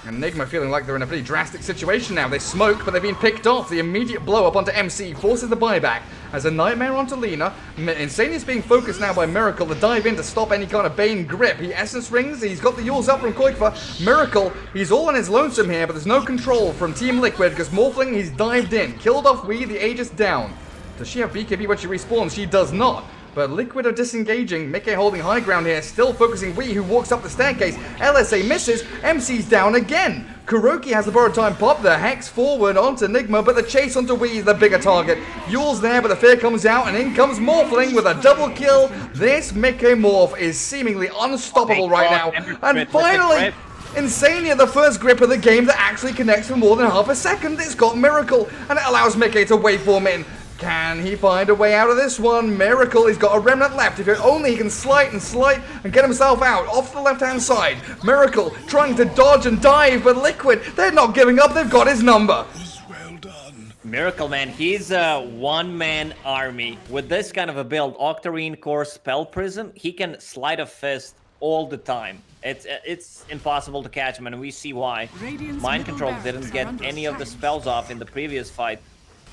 Speaker 1: And Nigma feeling like they're in a pretty drastic situation now. They smoke, but they've been picked off. The immediate blow up onto MC forces the buyback. As a Nightmare onto Lina. Insane is being focused now by Miracle to dive in to stop any kind of Bane grip. He Essence Rings, he's got the Yules up from Koikfa. Miracle, he's all on his lonesome here, but there's no control from Team Liquid because Morphling, he's dived in. Killed off Wii, the Aegis down. Does she have BKB when she respawns? She does not. But Liquid are disengaging. Mickey holding high ground here, still focusing Wii, who walks up the staircase. LSA misses. MC's down again. Kuroki has the borrowed time pop. The Hex forward onto Nigma, but the chase onto Wii is the bigger target. Yule's there, but the fear comes out, and in comes Morphling with a double kill. This Mickey Morph is seemingly unstoppable right now. And finally, Insania, the first grip of the game that actually connects for more than half a second. It's got Miracle, and it allows Mickey to waveform in. Can he find a way out of this one? Miracle, he's got a remnant left. If only he can slide and get himself out off the left-hand side. Miracle trying to dodge and dive, but Liquid, they're not giving up. They've got his number.
Speaker 3: Well done.
Speaker 2: Miracle, man, he's a one-man army. With this kind of a build, Octarine Core Spell Prism, he can slide a fist all the time. It's impossible to catch him, and we see why.
Speaker 4: Radiant's
Speaker 2: Mind
Speaker 4: middle
Speaker 2: Control
Speaker 4: barracks
Speaker 2: didn't
Speaker 4: are
Speaker 2: get
Speaker 4: under
Speaker 2: any of the
Speaker 4: attack.
Speaker 2: spells off in the previous fight.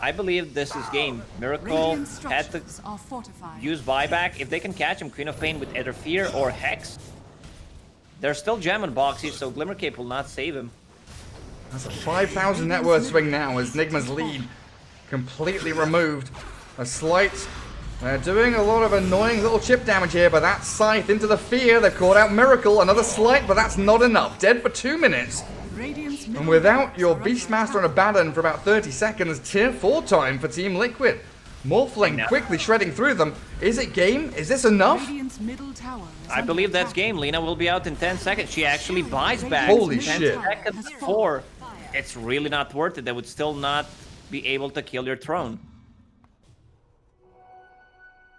Speaker 2: I believe this is game. Miracle
Speaker 4: Radiant
Speaker 2: had to
Speaker 4: structures are fortified.
Speaker 2: use buyback. If they can catch him, Queen of Pain with either Fear or Hex. There's still Gem and Boxy, so Glimmer Cape will not save him.
Speaker 1: That's a 5,000 net worth swing now as Nigma's lead completely removed. A slight... They're doing a lot of annoying little chip damage here, but that Scythe into the Fear. They've caught out Miracle. Another slight, but that's not enough. Dead for 2 minutes.
Speaker 4: Radiant's
Speaker 1: And
Speaker 4: middle
Speaker 1: without
Speaker 4: barracks
Speaker 1: your
Speaker 4: are under
Speaker 1: Beastmaster on
Speaker 4: attack.
Speaker 1: a Baton for about 30 seconds, tier 4 time for Team Liquid. Morphling quickly shredding through them. Is it game? Is this enough?
Speaker 4: Radiant's middle tower is
Speaker 2: I
Speaker 4: under
Speaker 2: believe that's
Speaker 4: attack.
Speaker 2: game. Lina will be out in 10 seconds. She actually buys back.
Speaker 1: Holy
Speaker 2: 10
Speaker 1: shit.
Speaker 2: seconds before. It's really not worth it. They would still not be able to kill your throne.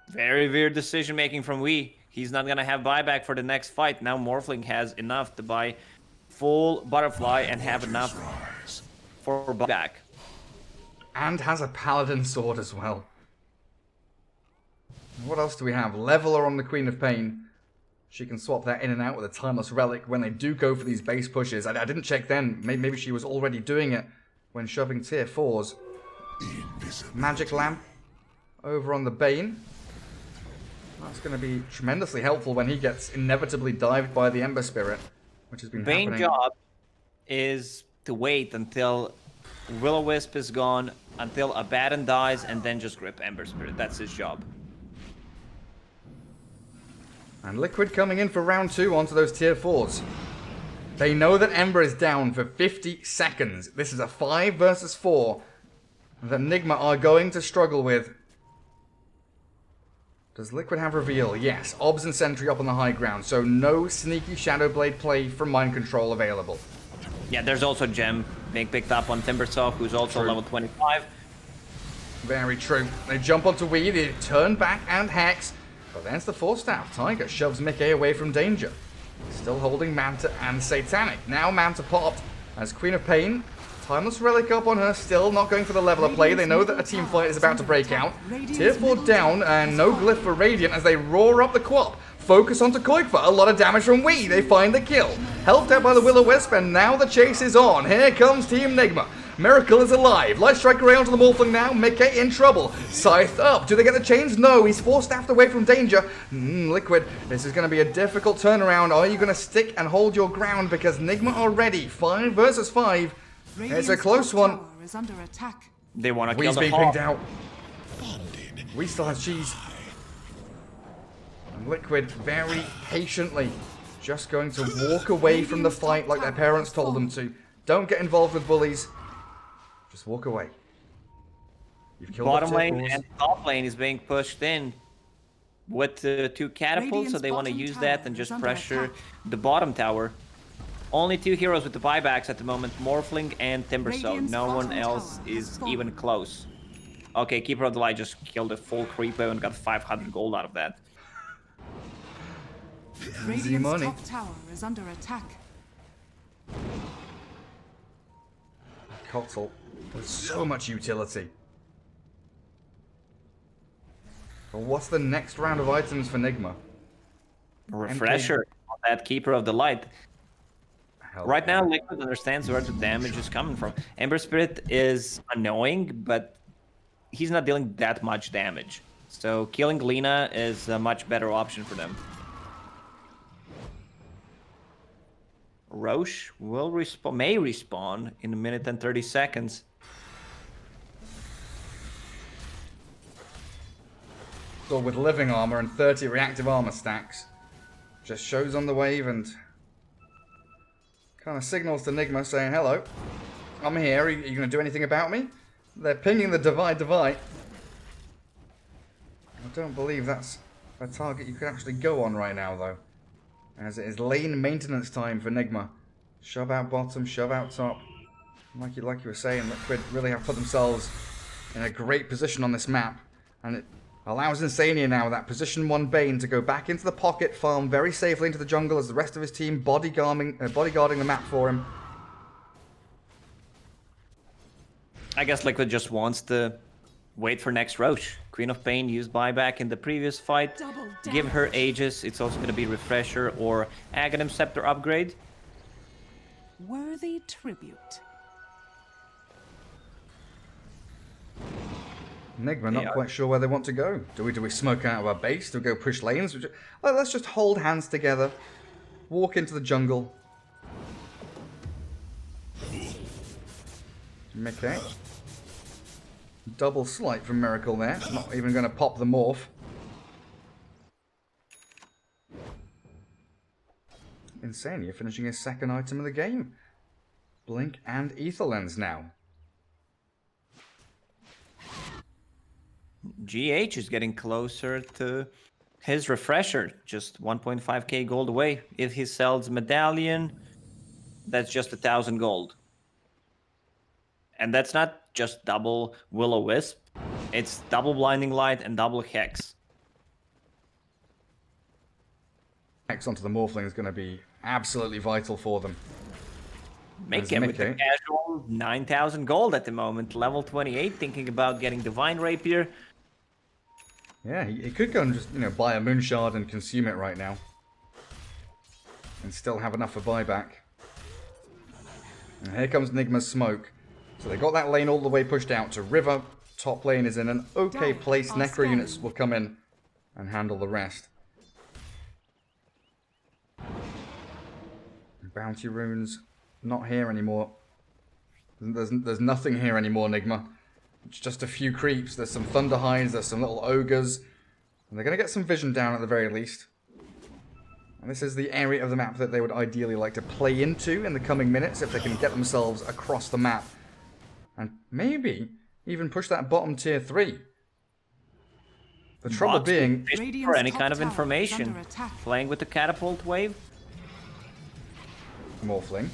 Speaker 2: Very weird decision making from Wii. He's not gonna have buyback for the next fight. Now Morphling has enough to buy full Butterfly and have enough for buyback.
Speaker 1: And has a Paladin sword as well. What else do we have? Leveler on the Queen of Pain. She can swap that in and out with a Timeless Relic when they do go for these base pushes. I didn't check then. Maybe she was already doing it when shoving tier 4s. Magic Lamp over on the Bane. That's going to be tremendously helpful when he gets inevitably dived by the Ember Spirit, which has been
Speaker 2: Bane's
Speaker 1: happening.
Speaker 2: job is to wait until Will-O-Wisp is gone, until Abaddon dies, and then just grip Ember Spirit. That's his job.
Speaker 1: And Liquid coming in for round 2 onto those tier 4s. They know that Ember is down for 50 seconds. This is a 5 versus 4 that Nigma are going to struggle with. Does Liquid have reveal? Yes. Obs and Sentry up on the high ground, so no sneaky Shadow Blade play from Mind Control available.
Speaker 2: Yeah, there's also Gem being picked up on Timbersaw, who's also level 25.
Speaker 1: Very true. They jump onto Wii, they turn back and Hex. But then it's the Force Staff. Tiger shoves Mickey away from danger. Still holding Manta and Satanic. Now Manta popped as Queen of Pain. Timeless Relic up on her, still not going for the leveler play. They know that a team fight is about to break out. Tier 4 down and no glyph for Radiant as they roar up the Quap. Focus onto Koikfa, a lot of damage from Wii. They find the kill. Helped out by the Will-O-Wisp, and now the chase is on. Here comes Team Nigma. Miracle is alive. Light Strike Array onto the Morphling now. Mickey in trouble. Scythe up. Do they get the chains? No. He's force-staffed away from danger. Liquid, this is going to be a difficult turnaround. Are you going to stick and hold your ground? Because Nigma are ready. 5 versus 5. It's a close one.
Speaker 4: Tower is under attack.
Speaker 2: They want to kill
Speaker 1: Wee's
Speaker 2: the
Speaker 1: being
Speaker 2: Hawk.
Speaker 1: pinged out. We still have cheese. And Liquid very patiently just going to walk away from the fight like their parents told them to. Don't get involved with bullies. Just walk away. You've killed
Speaker 2: Bottom
Speaker 1: the
Speaker 2: lane
Speaker 1: Tipples.
Speaker 2: and top lane is being pushed in with 2 catapults, so they want to use that and just pressure the bottom tower. Only 2 heroes with the buybacks at the moment, Morphling and Timbersaw.
Speaker 4: Radiant's
Speaker 2: No one
Speaker 4: bottom
Speaker 2: else
Speaker 4: tower
Speaker 2: is
Speaker 4: has fallen.
Speaker 2: even close. Okay, Keeper of the Light just killed a full creeper and got 500 gold out of that.
Speaker 4: Radiant's
Speaker 1: money.
Speaker 4: top tower is under attack.
Speaker 1: Coxel with so much utility. Well, what's the next round of items for Nigma?
Speaker 2: Refresher on that Keeper of the Light.
Speaker 1: Hell
Speaker 2: Right
Speaker 1: yeah.
Speaker 2: now, Liquid understands where the damage is coming from. Ember Spirit is annoying, but he's not dealing that much damage. So killing Lina is a much better option for them. Roche will may respawn in a minute and 30 seconds.
Speaker 1: So with living armor and 30 reactive armor stacks, just shows on the wave and kind of signals to Nigma saying, hello, I'm here, are you going to do anything about me? They're pinging the divide. I don't believe that's a target you can actually go on right now, though. As it is lane maintenance time for Nigma. Shove out bottom, shove out top. Like you were saying, Liquid really have put themselves in a great position on this map. And it allows Insania now, that position 1 Bane, to go back into the pocket, farm very safely into the jungle as the rest of his team bodyguarding the map for him.
Speaker 2: I guess Liquid just wants to wait for next Roche. Queen of Pain used buyback in the previous fight.
Speaker 4: Double
Speaker 2: Give her
Speaker 4: damage.
Speaker 2: Aegis. It's also going to be Refresher or Aghanim Scepter upgrade.
Speaker 4: Worthy tribute.
Speaker 1: Nigma not quite sure where they want to go. Do we smoke out of our base? Do we go push lanes? Well, let's just hold hands together, walk into the jungle. Okay. Double slight from Miracle there. Not even going to pop the morph. Insania finishing his second item of the game. Blink and Ether Lens now.
Speaker 2: GH is getting closer to his Refresher, just 1.5k gold away. If he sells Medallion, that's just 1,000 gold. And that's not just double Will-O-Wisp, it's double Blinding Light and double Hex.
Speaker 1: Hex onto the Morphling is going to be absolutely vital for them.
Speaker 2: Make him with the casual 9,000 gold at the moment. Level 28, thinking about getting Divine Rapier.
Speaker 1: Yeah, he could go and just, buy a Moon Shard and consume it right now. And still have enough for buyback. And here comes Nigma's smoke. So they got that lane all the way pushed out to River. Top lane is in an okay place. Necro units will come in and handle the rest. Bounty runes, not here anymore. There's nothing here anymore, Nigma. It's just a few creeps. There's some Thunder Hides, there's some little ogres. And they're going to get some vision down at the very least. And this is the area of the map that they would ideally like to play into in the coming minutes if they can get themselves across the map. And maybe even push that bottom tier 3. The trouble being...
Speaker 2: For any kind of information. Playing with the catapult wave.
Speaker 1: Morphling.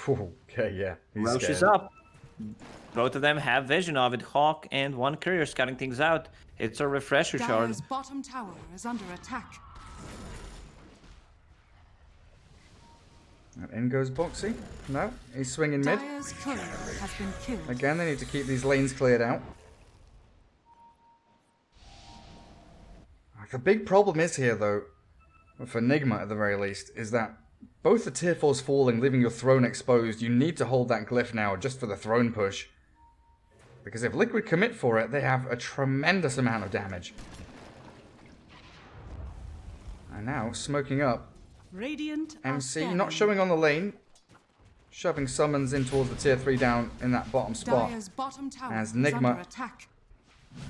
Speaker 1: Okay, yeah.
Speaker 2: Roche is up. Both of them have vision of it. Hawk and one courier scouting things out. It's a Refresher shard.
Speaker 4: Dire's bottom tower is under attack.
Speaker 1: And in goes Boxy. No, he's swinging mid.
Speaker 4: Dire's courier has been killed.
Speaker 1: Again, they need to keep these lanes cleared out. The big problem is here, though, for Nigma at the very least, is that both the tier 4's falling, leaving your throne exposed. You need to hold that glyph now just for the throne push. Because if Liquid commit for it, they have a tremendous amount of damage. And now, smoking up.
Speaker 4: Radiant
Speaker 1: MC not showing on the lane. Shoving summons in towards the tier 3 down in that bottom spot.
Speaker 4: Dire's bottom tower
Speaker 1: As
Speaker 4: is
Speaker 1: Nigma-
Speaker 4: under attack.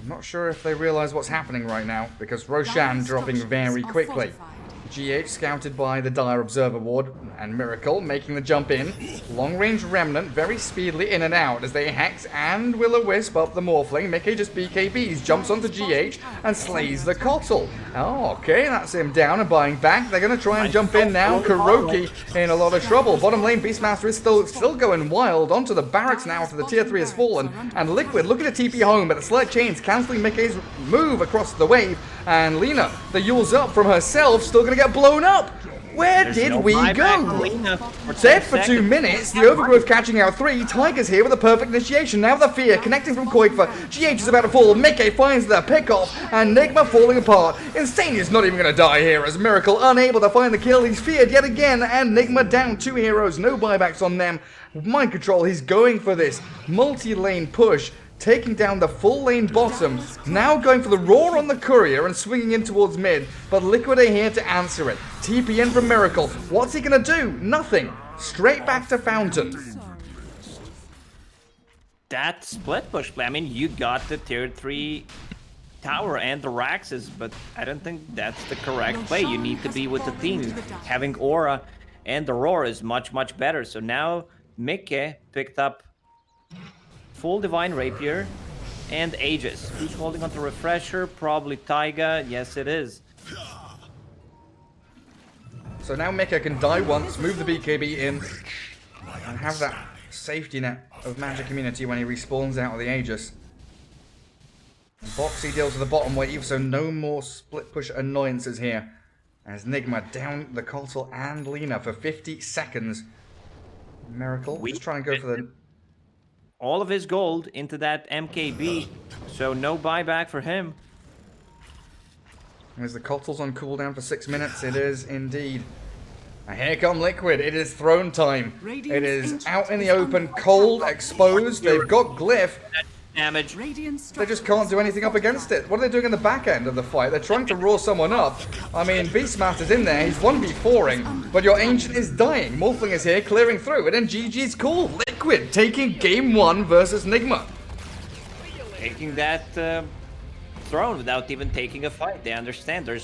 Speaker 1: I'm not sure if they realise what's happening right now, because Roshan
Speaker 4: Dire's
Speaker 1: dropping
Speaker 4: structures
Speaker 1: very
Speaker 4: are
Speaker 1: quickly.
Speaker 4: fortified.
Speaker 1: GH scouted by the Dire Observer Ward, and Miracle making the jump in. Long-range Remnant very speedily in and out as they Hex and Will-O-Wisp up the Morphling. Mickey just BKBs, jumps onto GH and slays the Cottle. Oh, okay, that's him down and buying back. They're going to try and jump in now. Kuroki in a lot of trouble. Bottom lane, Beastmaster is still going wild. Onto the barracks now after the tier 3 has fallen. And Liquid looking to TP home, but the Slurp Chains cancelling Mickey's move across the wave. And Lina, the Yule's up from herself, still going to get blown up. Where did we go? Dead for 2 minutes, the Overgrowth catching out 3, Tiger's here with a perfect initiation, now the Fear connecting from Koikfa, GH is about to fall, Mickey finds the pickoff, and Nigma falling apart. Insania's not even going to die here as Miracle unable to find the kill, he's feared yet again, and Nigma down 2 heroes, no buybacks on them. Mind control, he's going for this multi-lane push, taking down the full lane bottom, now going for the roar on the courier and swinging in towards mid, but Liquid are here to answer it. TP in from Miracle, what's he gonna do? Nothing. Straight back to Fountain.
Speaker 2: That split push play, I mean, you got the tier 3 tower and the Raxes, but I don't think that's the correct play. You need to be with the team. Having Aura and the Roar is much, much better. So now Mickey picked up full Divine Rapier and Aegis. Who's holding onto Refresher? Probably Taiga. Yes, it is.
Speaker 1: So now Mika can die once, move the BKB in, and have that safety net of Magic Immunity when he respawns out of the Aegis. Boxy deals with the bottom wave, so no more split push annoyances here. As Nigma down the Cottle and Lina for 50 seconds. Miracle, just try and go for the...
Speaker 2: all of his gold into that MKB, so no buyback for him.
Speaker 1: As the Cottle's on cooldown for 6 minutes, it is indeed. And here come Liquid, it is throne time. It is out in the open, cold, exposed, they've got Glyph.
Speaker 2: Damage.
Speaker 1: They just can't do anything up against it. What are they doing in the back end of the fight? They're trying to roar someone up. I mean, Beastmaster's in there, he's 1v4ing, but your Ancient is dying. Morphling is here, clearing through it, and GG's cool. Liquid taking game 1 versus Nigma.
Speaker 2: Taking that throne without even taking a fight. They understand there's